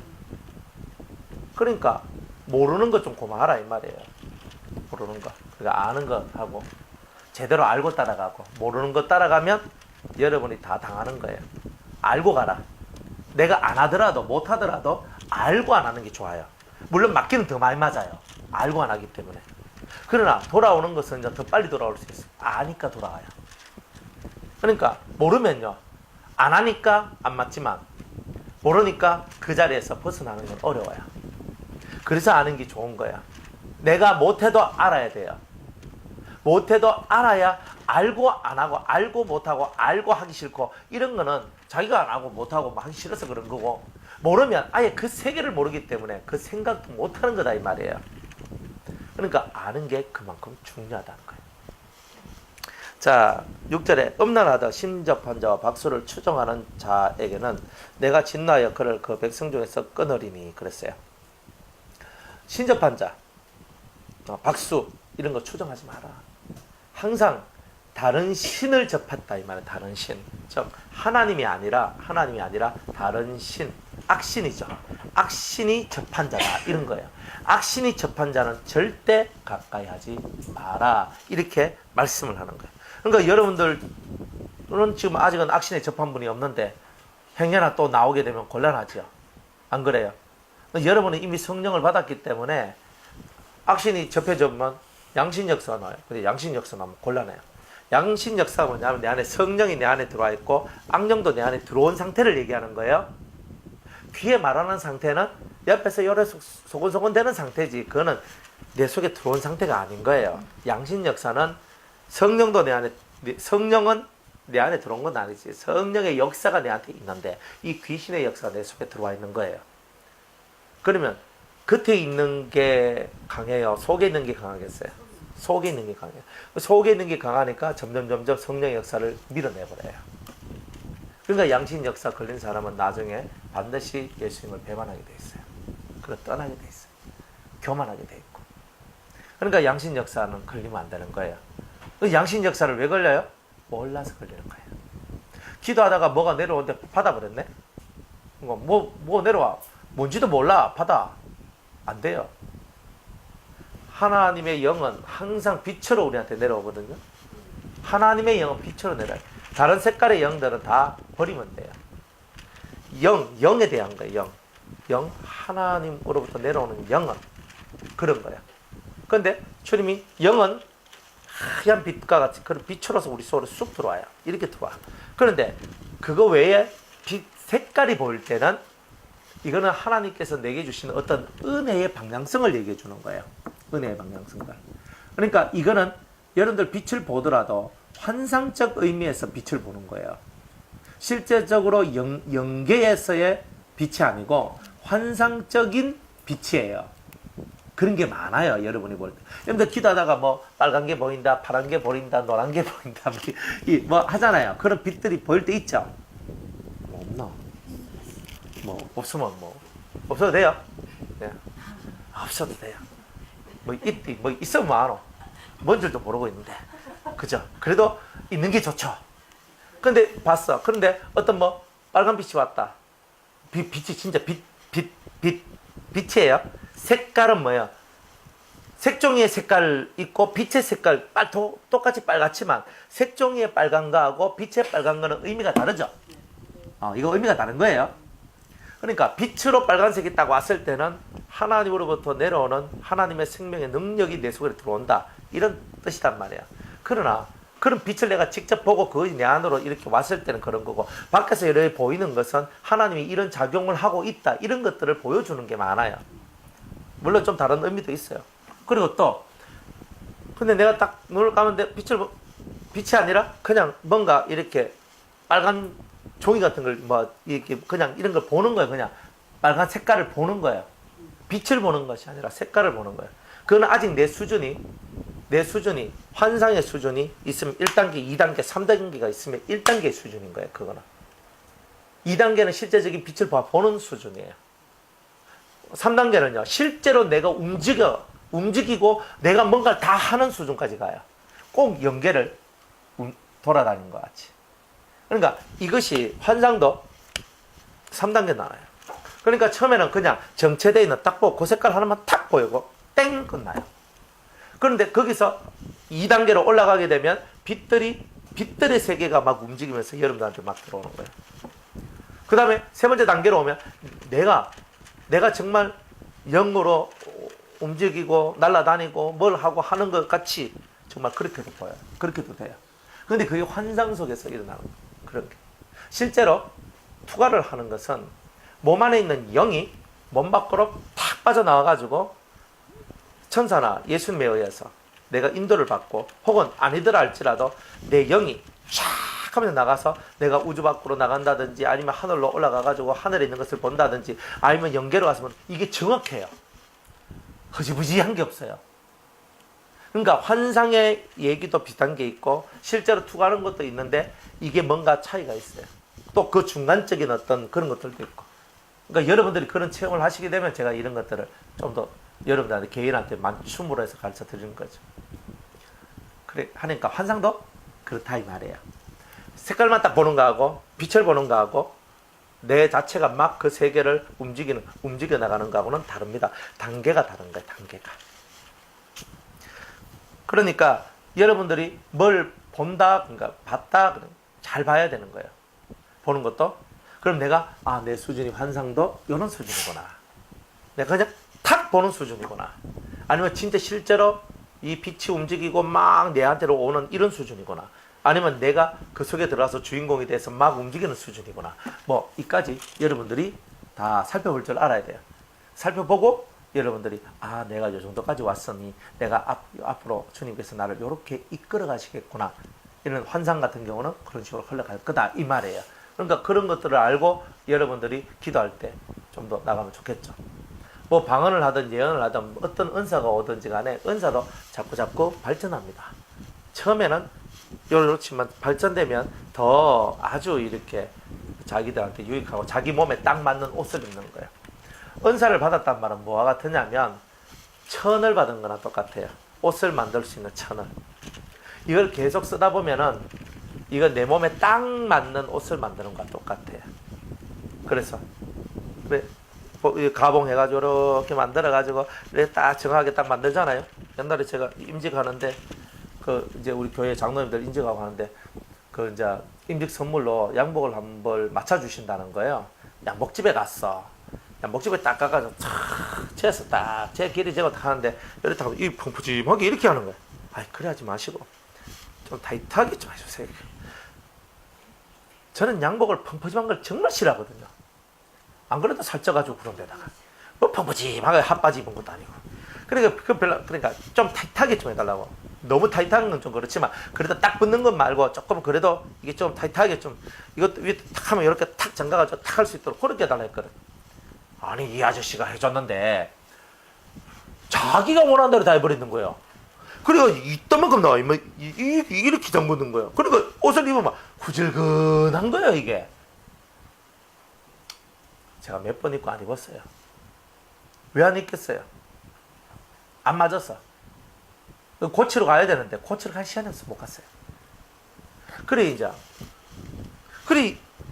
그러니까 모르는 것 좀 고마워라 이 말이에요. 모르는 거. 그러니까 아는 거 하고 제대로 알고 따라가고, 모르는 거 따라가면 여러분이 다 당하는 거예요. 알고 가라. 내가 안 하더라도 못 하더라도 알고 안 하는 게 좋아요. 물론 맞기는 더 많이 맞아요. 알고 안 하기 때문에. 그러나 돌아오는 것은 이제 더 빨리 돌아올 수 있어요. 아니까 돌아와요. 그러니까 모르면요, 안 하니까 안 맞지만 모르니까 그 자리에서 벗어나는 건 어려워요. 그래서 아는 게 좋은 거야. 내가 못해도 알아야 돼요. 못해도 알아야 알고 안 하고, 알고 못하고, 알고 하기 싫고, 이런 거는 자기가 안 하고 못하고 하기 싫어서 그런 거고, 모르면 아예 그 세계를 모르기 때문에 그 생각도 못하는 거다 이 말이에요. 그러니까 아는 게 그만큼 중요하다는 거예요. 자, 6절에 음란하다 심접한 자와 박수를 추정하는 자에게는 내가 진노하여 그를 그 백성 중에서 끊으리니 그랬어요. 신접한 자, 박수 이런 거 추정하지 마라. 항상 다른 신을 접했다 이 말은 다른 신, 즉 하나님이 아니라 다른 신, 악신이죠. 악신이 접한 자다 이런 거예요. 악신이 접한 자는 절대 가까이 하지 마라 이렇게 말씀을 하는 거예요. 그러니까 여러분들은 지금 아직은 악신에 접한 분이 없는데 행여나 또 나오게 되면 곤란하죠. 안 그래요? 여러분은 이미 성령을 받았기 때문에 악신이 접해지면 양신 역사가 나와요. 근데 양신 역사 나오면 곤란해요. 양신 역사가 뭐냐면 내 안에 성령이 내 안에 들어와 있고 악령도 내 안에 들어온 상태를 얘기하는 거예요. 귀에 말하는 상태는 옆에서 열에 소곤소곤 되는 상태지, 그거는 내 속에 들어온 상태가 아닌 거예요. 양신 역사는 성령도 성령은 내 안에 들어온 건 아니지. 성령의 역사가 내한테 있는데 이 귀신의 역사가 내 속에 들어와 있는 거예요. 그러면 겉에 있는 게 강해요? 속에 있는 게 강하겠어요? 속에 있는 게 강해요. 속에 있는 게 강하니까 점점 성령의 역사를 밀어내버려요. 그러니까 양신 역사 걸린 사람은 나중에 반드시 예수님을 배반하게 돼 있어요. 그걸 떠나게 돼 있어요. 교만하게 돼 있고. 그러니까 양신 역사는 걸리면 안 되는 거예요. 그 양신 역사를 왜 걸려요? 몰라서 걸리는 거예요. 기도하다가 뭐가 내려오는데 받아버렸네? 뭐 내려와? 뭔지도 몰라. 받아. 안 돼요. 하나님의 영은 항상 빛으로 우리한테 내려오거든요. 하나님의 영은 빛으로 내려요. 다른 색깔의 영들은 다 버리면 돼요. 영에 대한 거예요. 영, 하나님으로부터 내려오는 영은 그런 거야. 그런데 주님이 영은 하얀 빛과 같이 그런 빛으로서 우리 속으로 쑥 들어와요. 이렇게 들어와. 그런데 그거 외에 빛 색깔이 보일 때는 이거는 하나님께서 내게 주시는 어떤 은혜의 방향성을 얘기해 주는 거예요. 은혜의 방향성을. 그러니까 이거는 여러분들 빛을 보더라도 환상적 의미에서 빛을 보는 거예요. 실제적으로 영계에서의 빛이 아니고 환상적인 빛이에요. 그런 게 많아요. 여러분이 볼 때. 여러분들 기도하다가 뭐 빨간 게 보인다, 파란 게 보인다, 노란 게 보인다 뭐 하잖아요. 그런 빛들이 보일 때 있죠. 뭐 없나? 뭐 없으면 뭐 없어도 돼요. 네. 없어도 돼요. 뭐 있으면 많어. 뭔 줄도 모르고 있는데. 그죠? 그래도 있는 게 좋죠. 근데 봤어. 그런데 어떤 뭐 빨간 빛이 왔다. 빛이 진짜 빛이에요. 색깔은 뭐예요? 색종이의 색깔 있고 빛의 색깔 똑같이 빨갛지만 색종이의 빨간 거하고 빛의 빨간 거는 의미가 다르죠. 이거 의미가 다른 거예요. 그러니까 빛으로 빨간색이 딱 왔을 때는 하나님으로부터 내려오는 하나님의 생명의 능력이 내 속에 들어온다. 이런 뜻이란 말이야. 그러나 그런 빛을 내가 직접 보고 그것이 내 안으로 이렇게 왔을 때는 그런 거고, 밖에서 이렇게 보이는 것은 하나님이 이런 작용을 하고 있다. 이런 것들을 보여주는 게 많아요. 물론 좀 다른 의미도 있어요. 그리고 또 근데 내가 딱 눈을 감는데 빛이 아니라 그냥 뭔가 이렇게 빨간 종이 같은 걸 뭐 이렇게 그냥 이런 걸 보는 거예요. 그냥 빨간 색깔을 보는 거예요. 빛을 보는 것이 아니라 색깔을 보는 거예요. 그건 아직 내 수준이 환상의 수준이 있으면 1단계, 2단계, 3단계가 있으면 1단계의 수준인 거예요. 그거는 2단계는 실제적인 빛을 보는 수준이에요. 3단계는요 실제로 내가 움직이고 내가 뭔가를 다 하는 수준까지 가요. 꼭 연계를 돌아다니는 것 같이. 그러니까 이것이 환상도 3단계 나와요. 그러니까 처음에는 그냥 정체되어 있는 딱 보고 그 색깔 하나만 탁 보이고 땡 끝나요. 그런데 거기서 2단계로 올라가게 되면 빛들의 세계가 막 움직이면서 여러분들한테 막 들어오는 거예요. 그 다음에 세 번째 단계로 오면 내가 정말 영으로 움직이고 날아다니고 뭘 하고 하는 것 같이 정말 그렇게도 보여요. 그렇게도 돼요. 그런데 그게 환상 속에서 일어나는 그런 게. 실제로 투과를 하는 것은 몸 안에 있는 영이 몸 밖으로 탁 빠져나와가지고 천사나 예수님에 의해서 내가 인도를 받고 혹은 아니더라 할지라도 내 영이 쫙 하면서 나가서 내가 우주 밖으로 나간다든지 아니면 하늘로 올라가가지고 하늘에 있는 것을 본다든지 아니면 영계로 갔으면 이게 정확해요. 허지부지한 게 없어요. 그러니까 환상의 얘기도 비슷한 게 있고 실제로 투과하는 것도 있는데 이게 뭔가 차이가 있어요. 또 그 중간적인 어떤 그런 것들도 있고. 그러니까 여러분들이 그런 체험을 하시게 되면 제가 이런 것들을 좀 더 여러분들한테 개인한테 맞춤으로 해서 가르쳐 드리는 거죠. 그래 하니까 환상도 그렇다 이 말이에요. 색깔만 딱 보는 거하고 빛을 보는 거하고 내 자체가 막 그 세계를 움직여 나가는 거하고는 다릅니다. 단계가 다른 거예요. 단계가. 그러니까 여러분들이 뭘 본다, 그러니까 봤다, 잘 봐야 되는 거예요. 보는 것도. 그럼 내가 내 수준이 환상도 이런 수준이구나. 내가 그냥 탁 보는 수준이구나. 아니면 진짜 실제로 이 빛이 움직이고 막 내한테로 오는 이런 수준이구나. 아니면 내가 그 속에 들어가서 주인공이 돼서 막 움직이는 수준이구나. 뭐 이까지 여러분들이 다 살펴볼 줄 알아야 돼요. 살펴보고 여러분들이 내가 이 정도까지 왔으니 내가 앞으로 주님께서 나를 이렇게 이끌어 가시겠구나. 이런 환상 같은 경우는 그런 식으로 흘러갈 거다 이 말이에요. 그러니까 그런 것들을 알고 여러분들이 기도할 때 좀 더 나가면 좋겠죠. 뭐 방언을 하든 예언을 하든 어떤 은사가 오든지 간에 은사도 자꾸 발전합니다. 처음에는 그렇지만 발전되면 더 아주 이렇게 자기들한테 유익하고 자기 몸에 딱 맞는 옷을 입는 거예요. 은사를 받았단 말은 뭐와 같으냐면 천을 받은 거나 똑같아요. 옷을 만들 수 있는 천을. 이걸 계속 쓰다 보면은 이건 내 몸에 딱 맞는 옷을 만드는 거와 똑같아요. 그래서 그래 가봉 해가지고 이렇게 만들어가지고 이렇게 딱 정확하게 딱 만들잖아요. 옛날에 제가 임직하는데 그 이제 우리 교회 장로님들 임직하고 하는데 그 이제 임직 선물로 양복을 한 벌 맞춰주신다는 거예요. 양복집에 갔어. 양복집에 딱 가가지고 탁 재서 딱제 길이 재고 딱 하는데 이렇게 하고 이 펑퍼짐하게 이렇게 하는 거예요. 아이 그래 하지 마시고 좀 타이트하게 좀 해주세요. 저는 양복을 펑퍼짐한 걸 정말 싫어하거든요. 안 그래도 살쪄가지고 그런 데다가 뭐 펑퍼짐하게 핫바지 입은 것도 아니고 그러니까 좀 타이트하게 좀 해달라고. 너무 타이트한 건 좀 그렇지만 그래도 딱 붙는 것 말고 조금 그래도 이게 좀 타이트하게 좀 이것도 위에 탁 하면 이렇게 탁 잠가가지고 탁 할 수 있도록 그렇게 해달라 했거든. 아니 이 아저씨가 해줬는데 자기가 원하는 대로 다 해버리는 거예요. 그리고 이딴만큼 나와 이렇게 잠그는 거예요. 그러니까 옷을 입으면 후질근한 거예요 이게. 제가 몇 번 입고 안 입었어요. 왜 안 입겠어요? 안 맞았어. 고치러 가야 되는데 고치러 갈 시간이 없어서 못 갔어요. 그래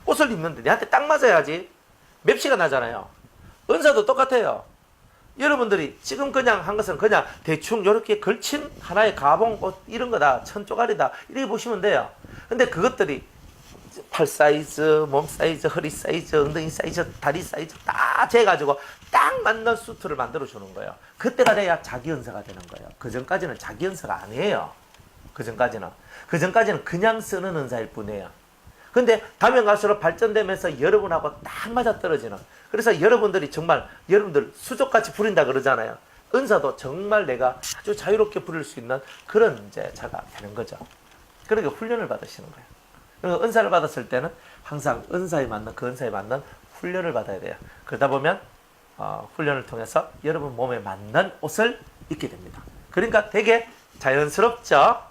옷을 입는데 내한테 딱 맞아야지 맵시가 나잖아요. 은사도 똑같아요. 여러분들이 지금 그냥 한 것은 그냥 대충 이렇게 걸친 하나의 가봉 옷 이런 거다 천조가리다 이렇게 보시면 돼요. 근데 그것들이 팔 사이즈, 몸 사이즈, 허리 사이즈, 엉덩이 사이즈, 다리 사이즈 다 재가지고 딱 맞는 수트를 만들어 주는 거예요. 그때가 돼야 자기 은사가 되는 거예요. 그 전까지는 자기 은사가 아니에요. 그 전까지는 그냥 쓰는 은사일 뿐이에요. 근데 가면 갈수록 발전되면서 여러분하고 딱 맞아 떨어지는. 그래서 여러분들이 정말 여러분들 수족같이 부린다 그러잖아요. 은사도 정말 내가 아주 자유롭게 부릴 수 있는 그런 이제 자가 되는 거죠. 그러니까 훈련을 받으시는 거예요. 그리고 은사를 받았을 때는 항상 그 은사에 맞는 훈련을 받아야 돼요. 그러다 보면 훈련을 통해서 여러분 몸에 맞는 옷을 입게 됩니다. 그러니까 되게 자연스럽죠.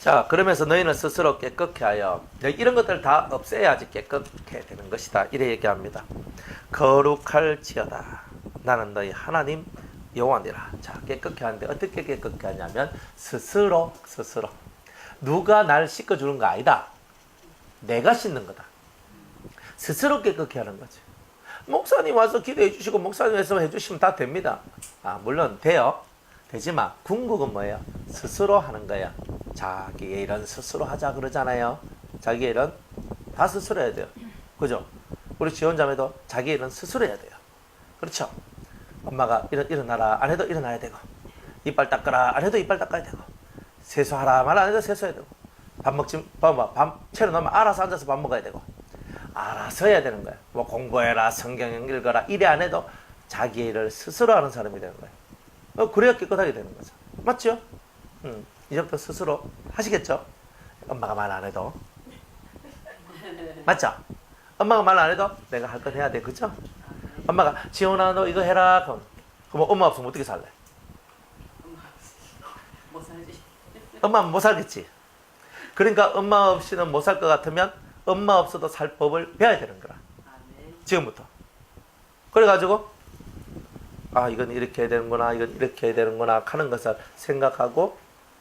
자, 그러면서 너희는 스스로 깨끗게 하여 이런 것들 다 없애야지 깨끗게 되는 것이다. 이래 얘기합니다. 거룩할지어다. 나는 너희 하나님 여호와니라. 자, 깨끗게 하는데 어떻게 깨끗게 하냐면 스스로. 누가 날 씻어주는 거 아니다. 내가 씻는 거다. 스스로 깨끗게 하는 거지. 목사님 와서 기도해 주시고 목사님에서 해주시면 다 됩니다. 물론 돼요. 되지만 궁극은 뭐예요? 스스로 하는 거예요. 자기의 일은 스스로 하자 그러잖아요. 자기의 일은 다 스스로 해야 돼요. 그죠? 우리 지원자매도 자기 일은 스스로 해야 돼요. 그렇죠? 엄마가 일어나라 안 해도 일어나야 되고, 이빨 닦아라 안 해도 이빨 닦아야 되고, 세수하라 말 안 해도 세수해야 되고, 밥 차려놓으면 알아서 앉아서 밥 먹어야 되고, 알아서 해야 되는 거예요. 뭐 공부해라 성경 읽어라 이래 안 해도 자기 일을 스스로 하는 사람이 되는 거예요. 그래야 깨끗하게 되는 거죠. 맞죠? 이제부터 스스로 하시겠죠? 엄마가 말 안 해도. 맞죠? 엄마가 말 안 해도 내가 할 건 해야 돼. 그죠? 엄마가 지원아 너 이거 해라. 그럼 엄마 없으면 어떻게 살래? 못 살지. 엄마는 못 살겠지. 그러니까 엄마 없이는 못 살 것 같으면 엄마 없어도 살 법을 배워야 되는 거라. 지금부터. 그래가지고 이건 이렇게 해야 되는구나, 이건 이렇게 해야 되는구나 하는 것을 생각하고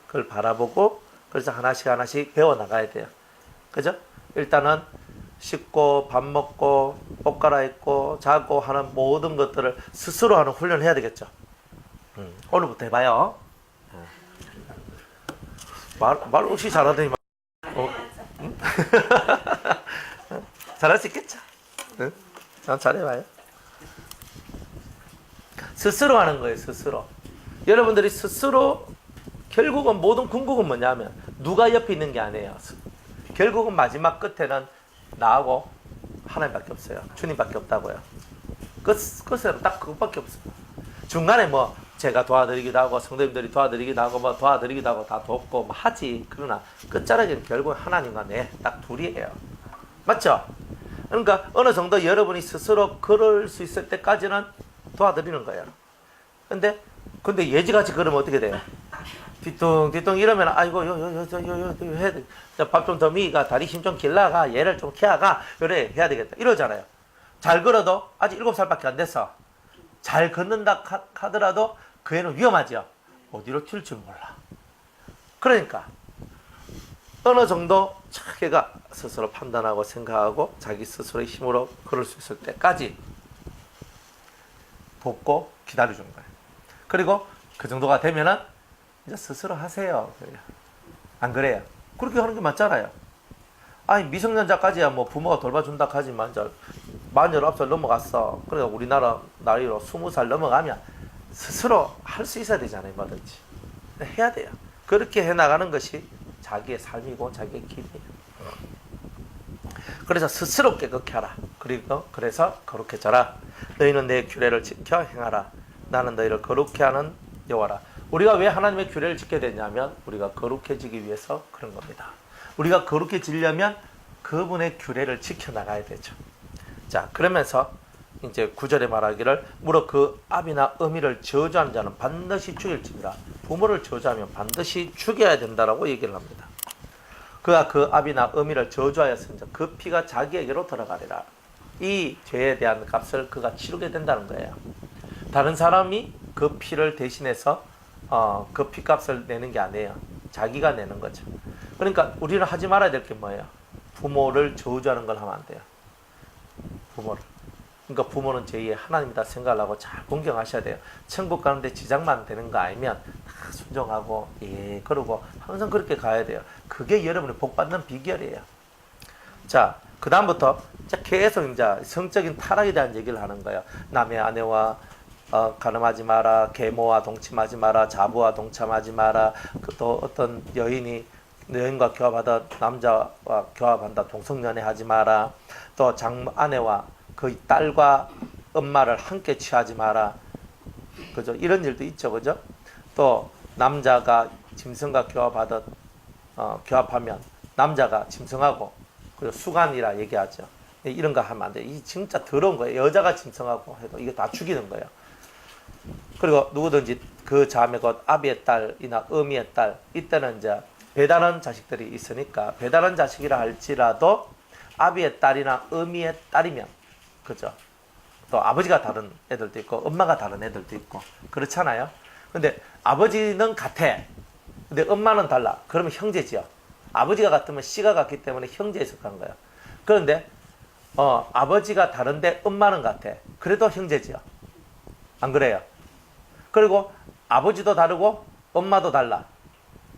그걸 바라보고 그래서 하나씩 배워나가야 돼요. 그죠? 일단은 씻고 밥 먹고 옷 갈아입고 자고 하는 모든 것들을 스스로 하는 훈련을 해야 되겠죠. 오늘부터 해봐요. 말 없이 잘하더니 잘할 수 있겠죠? 응? 잘해봐요. 스스로 하는 거예요. 스스로. 여러분들이 스스로 결국은 모든 궁극은 뭐냐면 누가 옆에 있는 게 아니에요. 결국은 마지막 끝에는 나하고 하나님밖에 없어요. 주님밖에 없다고요. 끝은 딱 그것밖에 없어요. 중간에 뭐 제가 도와드리기도 하고 성도님들이 도와드리기도 하고 뭐 도와드리기도 하고 다 돕고 뭐 하지. 그러나 끝자락에는 결국 하나님과 딱 둘이에요. 맞죠? 그러니까 어느 정도 여러분이 스스로 걸을 수 있을 때까지는 도와드리는 거예요. 근데 예지같이 걸으면 어떻게 돼요? 뒤뚱뒤뚱 이러면 아이고 요 해야 돼. 밥 좀 더 미가 다리 힘 좀 길러가 얘를 좀 키워가 그래 해야 되겠다 이러잖아요. 잘 걸어도 아직 7살밖에 안 됐어. 잘 걷는다 하더라도 그 애는 위험하죠. 어디로 튈 줄 몰라. 그러니까 어느 정도 자기가 스스로 판단하고 생각하고 자기 스스로의 힘으로 걸을 수 있을 때까지 돕고 기다려주는 거예요. 그리고 그 정도가 되면은 이제 스스로 하세요. 안 그래요? 그렇게 하는 게 맞잖아요. 아니 미성년자까지야 뭐 부모가 돌봐준다 하지만 이제 만 19살 넘어갔어. 그러니까 우리나라 나이로 20살 넘어가면 스스로 할 수 있어야 되잖아요. 뭐든지 해야 돼요. 그렇게 해나가는 것이 자기의 삶이고 자기의 길이에요. 그래서 스스로 깨끗게 하라. 그리고 그래서 거룩해져라. 너희는 내 규례를 지켜 행하라. 나는 너희를 거룩해 하는 여호와라. 우리가 왜 하나님의 규례를 지켜야 되냐면 우리가 거룩해지기 위해서 그런 겁니다. 우리가 거룩해지려면 그분의 규례를 지켜나가야 되죠. 자, 그러면서 이제 9절에 말하기를 무릇 그 아비나 어미를 저주하는 자는 반드시 죽일지니라. 부모를 저주하면 반드시 죽여야 된다라고 얘기를 합니다. 그가 그 아비나 어미를 저주하였으니 그 피가 자기에게로 들어가리라. 이 죄에 대한 값을 그가 치르게 된다는 거예요. 다른 사람이 그 피를 대신해서 그 피값을 내는 게 아니에요. 자기가 내는 거죠. 그러니까 우리는 하지 말아야 될 게 뭐예요? 부모를 저주하는 걸 하면 안 돼요. 부모를. 그러니까 부모는 제2의 하나님이다 생각을 하고 잘 공경하셔야 돼요. 천국 가는데 지장만 되는 거 아니면 다 순종하고 예 그러고 항상 그렇게 가야 돼요. 그게 여러분이 복받는 비결이에요. 자, 그 다음부터 계속 이제 성적인 타락에 대한 얘기를 하는 거예요. 남의 아내와 가늠하지 마라. 계모와 동침하지 마라. 자부와 동참하지 마라. 또 어떤 여인과 교합하다 남자와 교합한다. 동성연애 하지 마라. 또 아내와 그 딸과 엄마를 함께 취하지 마라. 그죠? 이런 일도 있죠. 그죠? 또 남자가 짐승과 교합하면 남자가 짐승하고 그리고 수간이라 얘기하죠. 이런 거 하면 안 돼. 이 진짜 더러운 거예요. 여자가 짐승하고 해도 이게 다 죽이는 거예요. 그리고 누구든지 그 자매 곧 아비의 딸이나 어미의 딸 이때는 이제 배다른 자식들이 있으니까 배다른 자식이라 할지라도 아비의 딸이나 어미의 딸이면 그죠? 또 아버지가 다른 애들도 있고 엄마가 다른 애들도 있고 그렇잖아요. 근데 아버지는 같아. 근데 엄마는 달라. 그러면 형제지요. 아버지가 같으면 씨가 같기 때문에 형제에 속한 거예요. 그런데 아버지가 다른데 엄마는 같아. 그래도 형제지요. 안 그래요? 그리고 아버지도 다르고 엄마도 달라.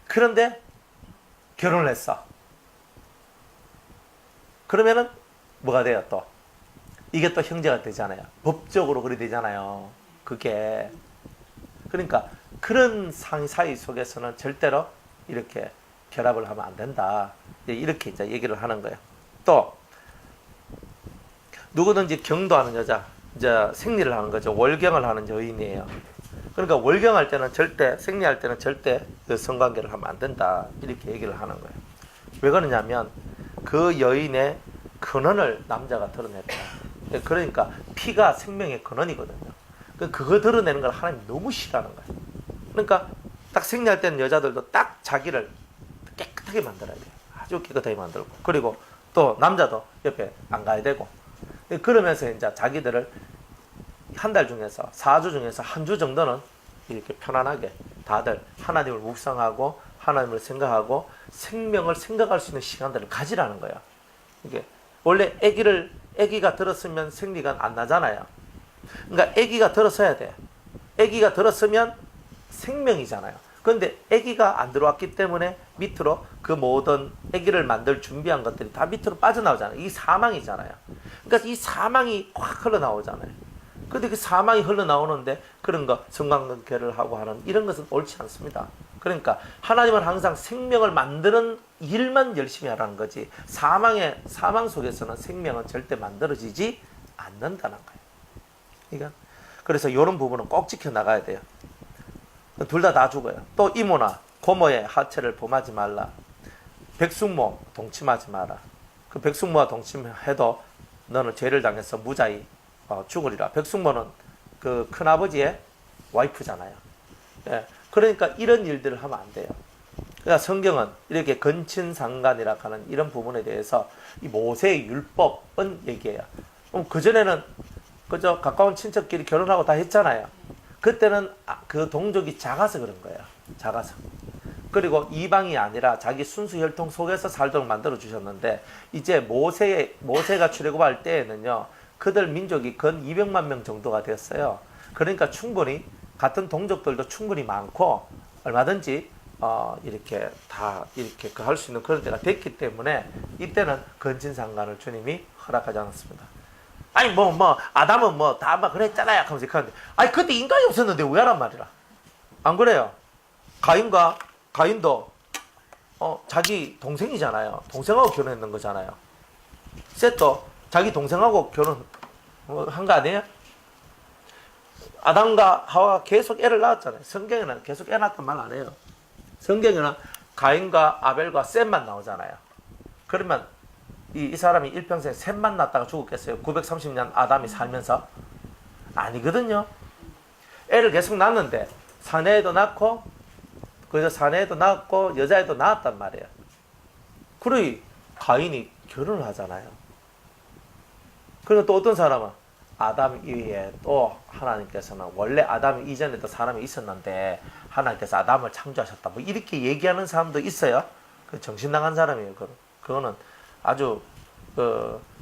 그런데 결혼을 했어. 그러면은 뭐가 돼요 또? 이게 또 형제가 되잖아요. 법적으로 그리 되잖아요. 그게. 그러니까 그런 사이 속에서는 절대로 이렇게 결합을 하면 안 된다. 이렇게 이제 얘기를 하는 거예요. 또 누구든지 경도하는 여자, 이제 생리를 하는 거죠. 월경을 하는 여인이에요. 그러니까 월경할 때는 절대, 생리할 때는 절대 그 성관계를 하면 안 된다. 이렇게 얘기를 하는 거예요. 왜 그러냐면 그 여인의 근원을 남자가 드러냈다. 그러니까 피가 생명의 근원이거든요. 그거 드러내는 걸 하나님 너무 싫어하는 거예요. 그러니까 딱 생리할 때는 여자들도 딱 자기를 깨끗하게 만들어야 돼요. 아주 깨끗하게 만들고. 그리고 또 남자도 옆에 안 가야 되고. 그러면서 이제 자기들을 한 달 중에서 4주 중에서 한 주 정도는 이렇게 편안하게 다들 하나님을 묵상하고 하나님을 생각하고 생명을 생각할 수 있는 시간들을 가지라는 거예요. 이게 원래 아기가 들었으면 생리가 안 나잖아요. 그러니까 아기가 들었어야 돼. 아기가 들었으면 생명이잖아요. 그런데 아기가 안 들어왔기 때문에 밑으로 그 모든 아기를 만들 준비한 것들이 다 밑으로 빠져나오잖아요. 이 사망이잖아요. 그러니까 이 사망이 확 흘러나오잖아요. 근데 그 사망이 흘러나오는데 그런 거 성관계를 하고 하는 이런 것은 옳지 않습니다. 그러니까 하나님은 항상 생명을 만드는 일만 열심히 하라는 거지 사망 속에서는 생명은 절대 만들어지지 않는다는 거예요. 그러니까 그래서 이런 부분은 꼭 지켜나가야 돼요. 둘 다 죽어요. 또 이모나 고모의 하체를 범하지 말라. 백숙모 동침하지 마라. 그 백숙모와 동침해도 너는 죄를 당해서 무자히 죽으리라. 백숙모는 그 큰아버지의 와이프잖아요. 예. 그러니까 이런 일들을 하면 안 돼요. 그러니까 성경은 이렇게 건친상간이라 하는 이런 부분에 대해서 이 모세의 율법은 얘기해요. 그럼 그전에는 그저 가까운 친척끼리 결혼하고 다 했잖아요. 그때는 그 동족이 작아서 그런 거예요. 작아서. 그리고 이방이 아니라 자기 순수 혈통 속에서 살도록 만들어 주셨는데, 이제 모세가 출애굽할 때에는요, 그들 민족이 근 200만 명 정도가 됐어요. 그러니까 충분히 같은 동족들도 충분히 많고 얼마든지 이렇게 다 이렇게 할 수 있는 그런 때가 됐기 때문에 이때는 건친상간을 주님이 허락하지 않았습니다. 아니 아담은 다 그랬잖아요 하면서 하는데, 아니 그때 인간이 없었는데 왜 하란 말이라. 안 그래요? 가인도 자기 동생이잖아요. 동생하고 결혼했는 거잖아요. 셋도 자기 동생하고 결혼한 거 아니에요? 아담과 하와가 계속 애를 낳았잖아요. 성경에는 계속 애 낳았단 말 안 해요. 성경에는 가인과 아벨과 셋만 나오잖아요. 그러면 이 사람이 일평생 셋만 낳다가 죽었겠어요? 930년 아담이 살면서? 아니거든요. 애를 계속 낳는데 사내에도 낳고, 그래서 사내에도 낳았고 여자애도 낳았단 말이에요. 그러니 가인이 결혼을 하잖아요. 그리고 또 어떤 사람은 아담 이외에 또 하나님께서는 원래 아담 이전에도 사람이 있었는데 하나님께서 아담을 창조하셨다, 뭐 이렇게 얘기하는 사람도 있어요. 그 정신 나간 사람이에요. 그거는 아주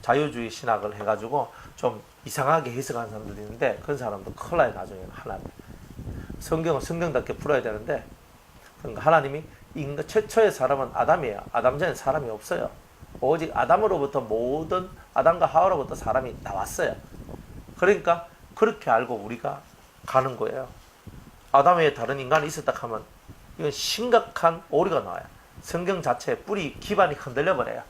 자유주의 신학을 해가지고 좀 이상하게 해석하는 사람들이 있는데, 그런 사람도 큰일 나요. 나중에는 하나님. 성경은 성경답게 풀어야 되는데, 그러니까 하나님이 인간 최초의 사람은 아담이에요. 아담 전에 사람이 없어요. 오직 아담으로부터 모든, 아담과 하와로부터 사람이 나왔어요. 그러니까 그렇게 알고 우리가 가는 거예요. 아담 외에 다른 인간이 있었다 하면 이건 심각한 오류가 나와요. 성경 자체의 뿌리 기반이 흔들려 버려요.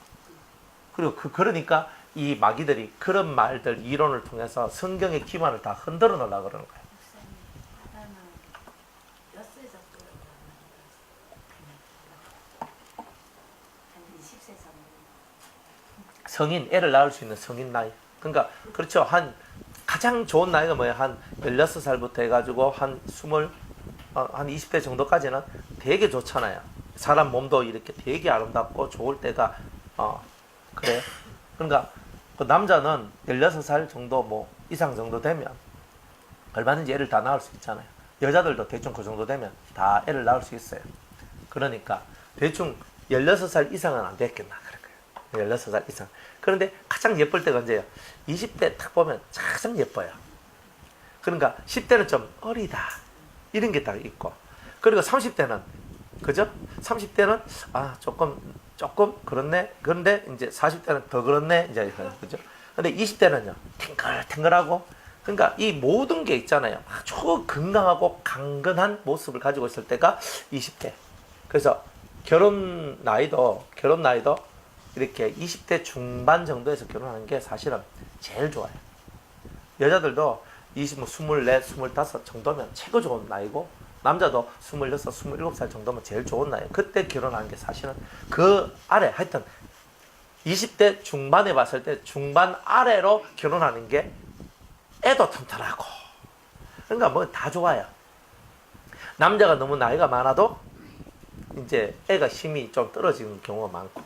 그리고 그러니까 이 마귀들이 그런 말들, 이론을 통해서 성경의 기반을 다 흔들어 놓으려고 그러는 거예요. 아담은 몇 세 정도? 한 20세 정도. 성인, 애를 낳을 수 있는 성인 나이. 그러니까 그렇죠. 가장 좋은 나이가 뭐예요? 한 16살부터 해가지고 한 20대 정도까지는 되게 좋잖아요. 사람 몸도 이렇게 되게 아름답고 좋을 때가 그래. 그러니까 그 남자는 16살 정도 이상 정도 되면 얼마든지 애를 다 낳을 수 있잖아요. 여자들도 대충 그 정도 되면 다 애를 낳을 수 있어요. 그러니까 대충 16살 이상은 안 됐겠나 그럴 거예요. 16살 이상. 그런데 가장 예쁠 때가 언제예요? 20대 딱 보면 가장 예뻐요. 그러니까 10대는 좀 어리다 이런 게 딱 있고, 그리고 30대는 그죠? 30대는 조금 그렇네. 그런데 이제 40대는 더 그렇네. 이제 그죠? 근데 20대는요 탱글탱글하고, 그러니까 이 모든 게 있잖아요. 아주 건강하고 강건한 모습을 가지고 있을 때가 20대. 그래서 결혼 나이도 이렇게 20대 중반 정도에서 결혼하는 게 사실은 제일 좋아요. 여자들도 24, 25 정도면 최고 좋은 나이고, 남자도 26, 27살 정도면 제일 좋은 나이에요. 그때 결혼하는 게 사실은 그 아래, 하여튼 20대 중반에 봤을 때 중반 아래로 결혼하는 게 애도 튼튼하고, 그러니까 뭐 다 좋아요. 남자가 너무 나이가 많아도 이제 애가 힘이 좀 떨어지는 경우가 많고,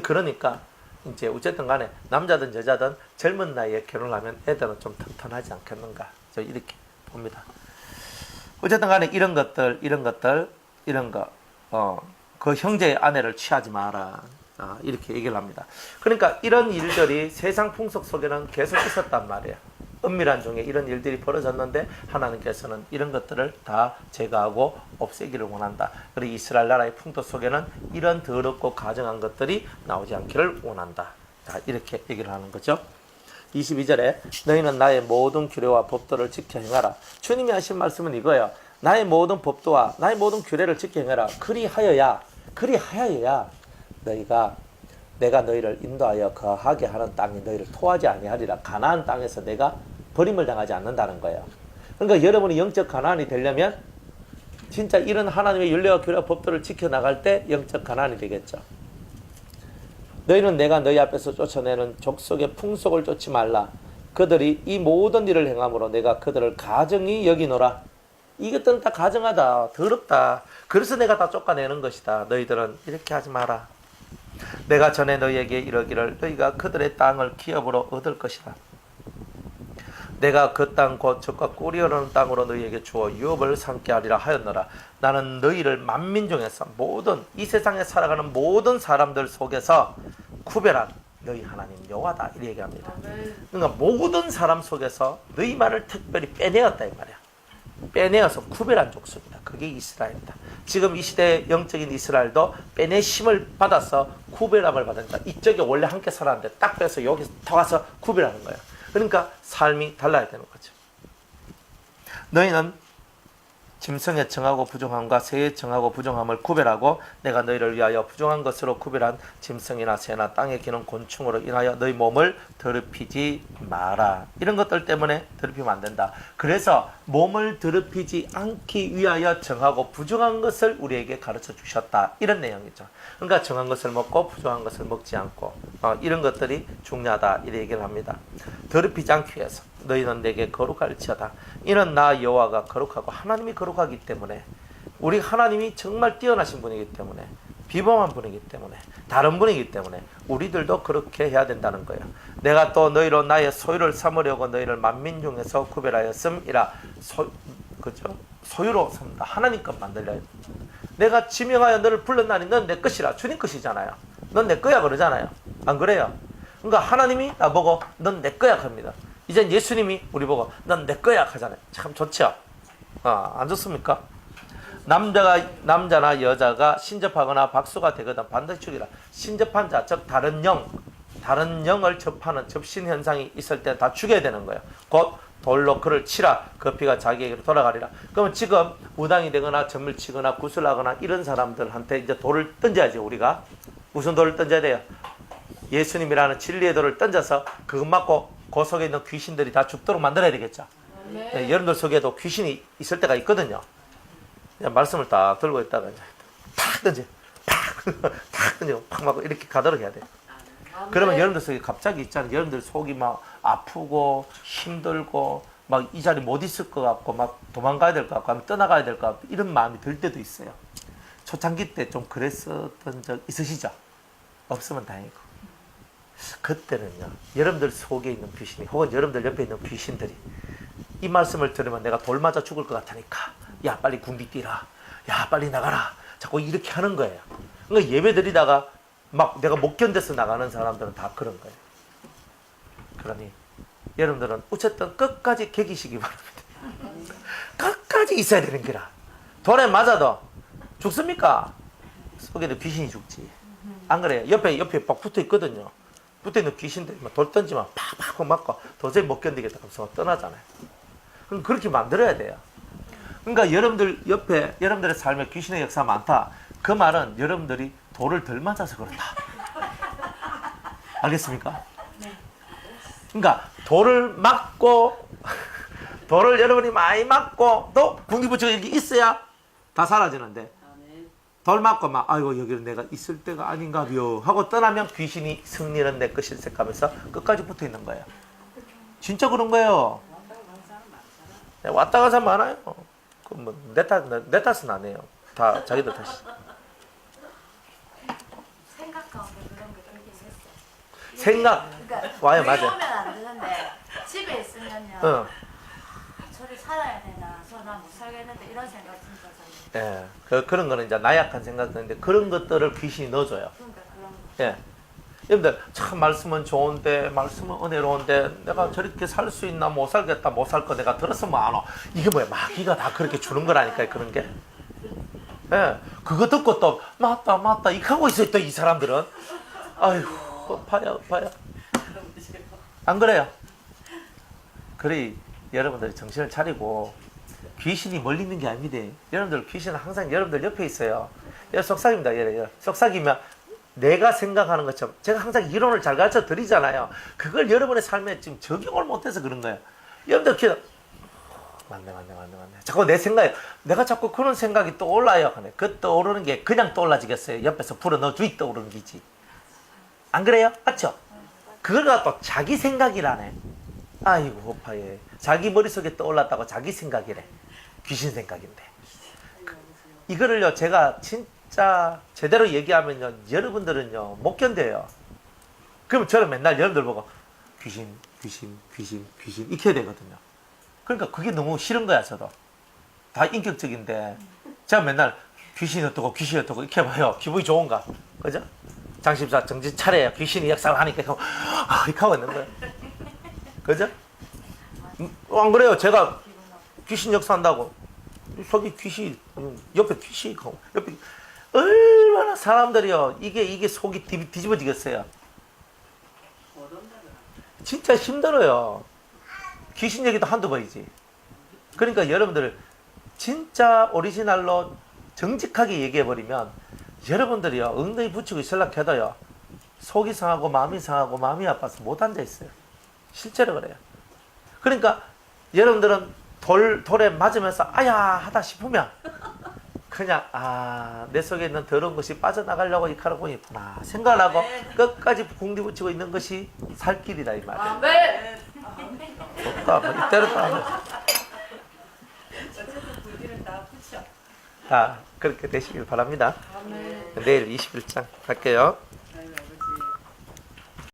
그러니까 이제 어쨌든 간에 남자든 여자든 젊은 나이에 결혼하면 애들은 좀 튼튼하지 않겠는가, 저 이렇게 봅니다. 어쨌든 간에 이런 거, 그 형제의 아내를 취하지 마라, 이렇게 얘기를 합니다. 그러니까 이런 일들이 세상 풍속 속에는 계속 있었단 말이에요. 은밀한 중에 이런 일들이 벌어졌는데 하나님께서는 이런 것들을 다 제거하고 없애기를 원한다. 그리고 이스라엘 나라의 풍토 속에는 이런 더럽고 가증한 것들이 나오지 않기를 원한다. 자, 이렇게 얘기를 하는 거죠. 22절에 너희는 나의 모든 규례와 법도를 지켜 행하라. 주님이 하신 말씀은 이거예요. 나의 모든 법도와 나의 모든 규례를 지켜 행하라. 그리하여야 내가 너희를 인도하여 거하게 하는 땅이 너희를 토하지 아니하리라. 가나안 땅에서 내가 버림을 당하지 않는다는 거예요. 그러니까 여러분이 영적 가나안이 되려면 진짜 이런 하나님의 율례와 규례와 법도를 지켜나갈 때 영적 가나안이 되겠죠. 너희는 내가 너희 앞에서 쫓아내는 족속의 풍속을 쫓지 말라. 그들이 이 모든 일을 행함으로 내가 그들을 가증히 여기노라. 이것들은 다 가정하다. 더럽다. 그래서 내가 다 쫓아내는 것이다. 너희들은 이렇게 하지 마라. 내가 전에 너희에게 이르기를 너희가 그들의 땅을 기업으로 얻을 것이다. 내가 그 땅 곧 적과 꿀이 흐르는 땅으로 너희에게 주어 유업을 삼게 하리라 하였노라. 나는 너희를 만민 중에서 모든 이 세상에 살아가는 모든 사람들 속에서 구별한 너희 하나님 여호와다 이렇게 얘기합니다. 그러니까 모든 사람 속에서 너희만을 특별히 빼내었다 이 말이야. 빼내어서 구별한 족속이다. 그게 이스라엘이다. 지금 이 시대의 영적인 이스라엘도 빼내심을 받아서 구별함을 받는다. 이쪽에 원래 함께 살았는데 딱 빼서 여기 더 가서 구별하는 거야. 그러니까 삶이 달라야 되는 거죠. 너희는 짐승에 정하고 부정함과 새에 정하고 부정함을 구별하고 내가 너희를 위하여 부정한 것으로 구별한 짐승이나 새나 땅에 기는 곤충으로 인하여 너희 몸을 더럽히지 마라. 이런 것들 때문에 더럽히면 안 된다. 그래서 몸을 더럽히지 않기 위하여 정하고 부정한 것을 우리에게 가르쳐 주셨다. 이런 내용이죠. 그러니까 정한 것을 먹고 부정한 것을 먹지 않고 이런 것들이 중요하다. 이렇게 얘기를 합니다. 더럽히지 않기 위해서 너희는 내게 거룩할지어다. 이는 나 여호와가 거룩하고 하나님이 거룩하기 때문에 우리 하나님이 정말 뛰어나신 분이기 때문에 비범한 분이기 때문에 다른 분이기 때문에 우리들도 그렇게 해야 된다는 거예요. 내가 또 너희로 나의 소유를 삼으려고 너희를 만민 중에서 구별하였음이라. 그죠? 소유로 삼다. 하나님 것 만들려. 내가 지명하여 너를 불렀나니 넌 내 것이라. 주님 것이잖아요. 넌 내 거야 그러잖아요. 안 그래요? 그러니까 하나님이 나보고 넌 내 거야 합니다. 이젠 예수님이 우리 보고 넌 내 거야 하잖아요. 참 좋죠? 안 좋습니까? 남자나 여자가 신접하거나 박수가 되거든 반드시 죽이라. 신접한 자, 즉 다른 영을 접하는 접신 현상이 있을 때 다 죽여야 되는 거예요. 곧 돌로 그를 치라. 그 피가 자기에게로 돌아가리라. 그러면 지금 무당이 되거나 점을 치거나 구슬하거나 이런 사람들한테 이제 돌을 던져야죠. 우리가 무슨 돌을 던져야 돼요? 예수님이라는 진리의 돌을 던져서 그것 맞고 그 속에 있는 귀신들이 다 죽도록 만들어야 되겠죠. 네, 여러분들 속에도 귀신이 있을 때가 있거든요. 그냥 말씀을 딱 들고 있다가 이제 팍 던져, 팍 던져, 팍 맞고 이렇게 가도록 해야 돼요. 그러면 여러분들 속에 갑자기 있잖아요. 여러분들 속이 막 아프고 힘들고 막 이 자리 못 있을 것 같고 막 도망가야 될 것 같고 하면 떠나가야 될 것 같고 이런 마음이 들 때도 있어요. 초창기 때 좀 그랬었던 적 있으시죠? 없으면 다행이고. 그때는요, 여러분들 속에 있는 귀신이 혹은 여러분들 옆에 있는 귀신들이 이 말씀을 들으면 내가 돌 맞아 죽을 것 같으니까 야 빨리 군비 뛰라, 야 빨리 나가라, 자꾸 이렇게 하는 거예요. 그러니까 예배 드리다가 막 내가 못 견뎌서 나가는 사람들은 다 그런 거예요. 그러니 여러분들은 어쨌든 끝까지 개기시기 바랍니다. 끝까지 있어야 되는 거라. 돌에 맞아도 죽습니까? 속에도 귀신이 죽지. 안 그래요? 옆에 막 붙어 있거든요. 붙어 있는 귀신들이 막 돌 던지면 팍팍 맞고 도저히 못 견디겠다 하면서 떠나잖아요. 그럼 그렇게 만들어야 돼요. 그러니까 여러분들 옆에 여러분들의 삶에 귀신의 역사가 많다. 그 말은 여러분들이 돌을 덜 맞아서 그렇다. 알겠습니까? 그러니까 돌을 맞고 돌을 여러분이 많이 맞고 또 궁디부처가 이렇게 있어야 다 사라지는데 돌 맞고 막 아이고 여기는 내가 있을 때가 아닌가비요 하고 떠나면 귀신이 승리는 내 것일세 하면서 끝까지 붙어 있는 거예요. 진짜 그런 거예요. 왔다 간 사람 많아요. 뭐 내 탓은 안 해요. 다 자기들 탓이. 생각 가운데 그런 게 들긴 했어. 생각 그러니까 와요, 여기 맞아요. 오면 안 되는데 집에 있으면요. 응. 저를 살아야 되나, 저 나 못 살겠는데 이런 생각 진짜 들어요. 예, 그런 거는 이제 나약한 생각인데 그런 것들을 귀신이 넣어줘요. 그러니까 그런 거. 예. 여러분들 참 말씀은 좋은데 말씀은 은혜로운데 내가 저렇게 살 수 있나 못 살겠다 못 살 거 내가 들었으면 안 와. 이게 뭐야 마귀가 다 그렇게 주는 거라니까요. 그런 게. 예. 그거 듣고 또 맞다 이렇게 하고 있어요. 또 이 사람들은. 아이고 파야. 안 그래요? 그래 여러분들이 정신을 차리고 귀신이 멀리 있는 게 아닙니다. 여러분들 귀신은 항상 여러분들 옆에 있어요. 속삭입니다. 속삭이면 내가 생각하는 것처럼 제가 항상 이론을 잘 가르쳐 드리잖아요. 그걸 여러분의 삶에 지금 적용을 못해서 그런 거예요. 여러분들 귀 맞네. 자꾸 내 생각에 내가 자꾸 그런 생각이 떠올라요. 그 떠오르는 게 그냥 떠올라지겠어요. 옆에서 불어 넣어 주이 떠오르는 기지. 안 그래요? 맞죠? 그걸 갖고 자기 생각이라네. 아이고 호파예. 자기 머릿속에 떠올랐다고 자기 생각이래. 귀신 생각인데. 이거를요 제가 진짜 제대로 얘기하면요 여러분들은요 못 견뎌요. 그럼 저는 맨날 여러분들 보고 귀신 이렇게 해야 되거든요. 그러니까 그게 너무 싫은 거야. 저도 다 인격적인데 제가 맨날 귀신이 어떠고 이렇게 해봐요. 기분이 좋은가? 그죠? 장심사 정신 차려야 귀신이 역사를 하니까 이렇게 하고 있는 거예요. 그죠? 안 그래요? 제가 귀신 역사한다고 저기 귀신 옆에 귀신 옆에 얼마나 사람들이요 이게 속이 뒤집어지겠어요. 진짜 힘들어요. 귀신 얘기도 한두 번이지. 그러니까 여러분들 진짜 오리지널로 정직하게 얘기해버리면 여러분들이요 엉덩이 붙이고 있으려고 해도요 속이 상하고 마음이 상하고 마음이 아파서 못 앉아있어요. 실제로 그래요. 그러니까 여러분들은 돌에 맞으면서 아야 하다 싶으면 그냥 내 속에 있는 더러운 것이 빠져나가려고 이 칼을 있구나 생각을 하고 끝까지 궁디 붙이고 있는 것이 살 길이다 이 말이에요. 네. 좋다. 때렸다. 어쨌든 불길은 다 붙여. 그렇게 되시길 바랍니다. 내일 21장 할게요.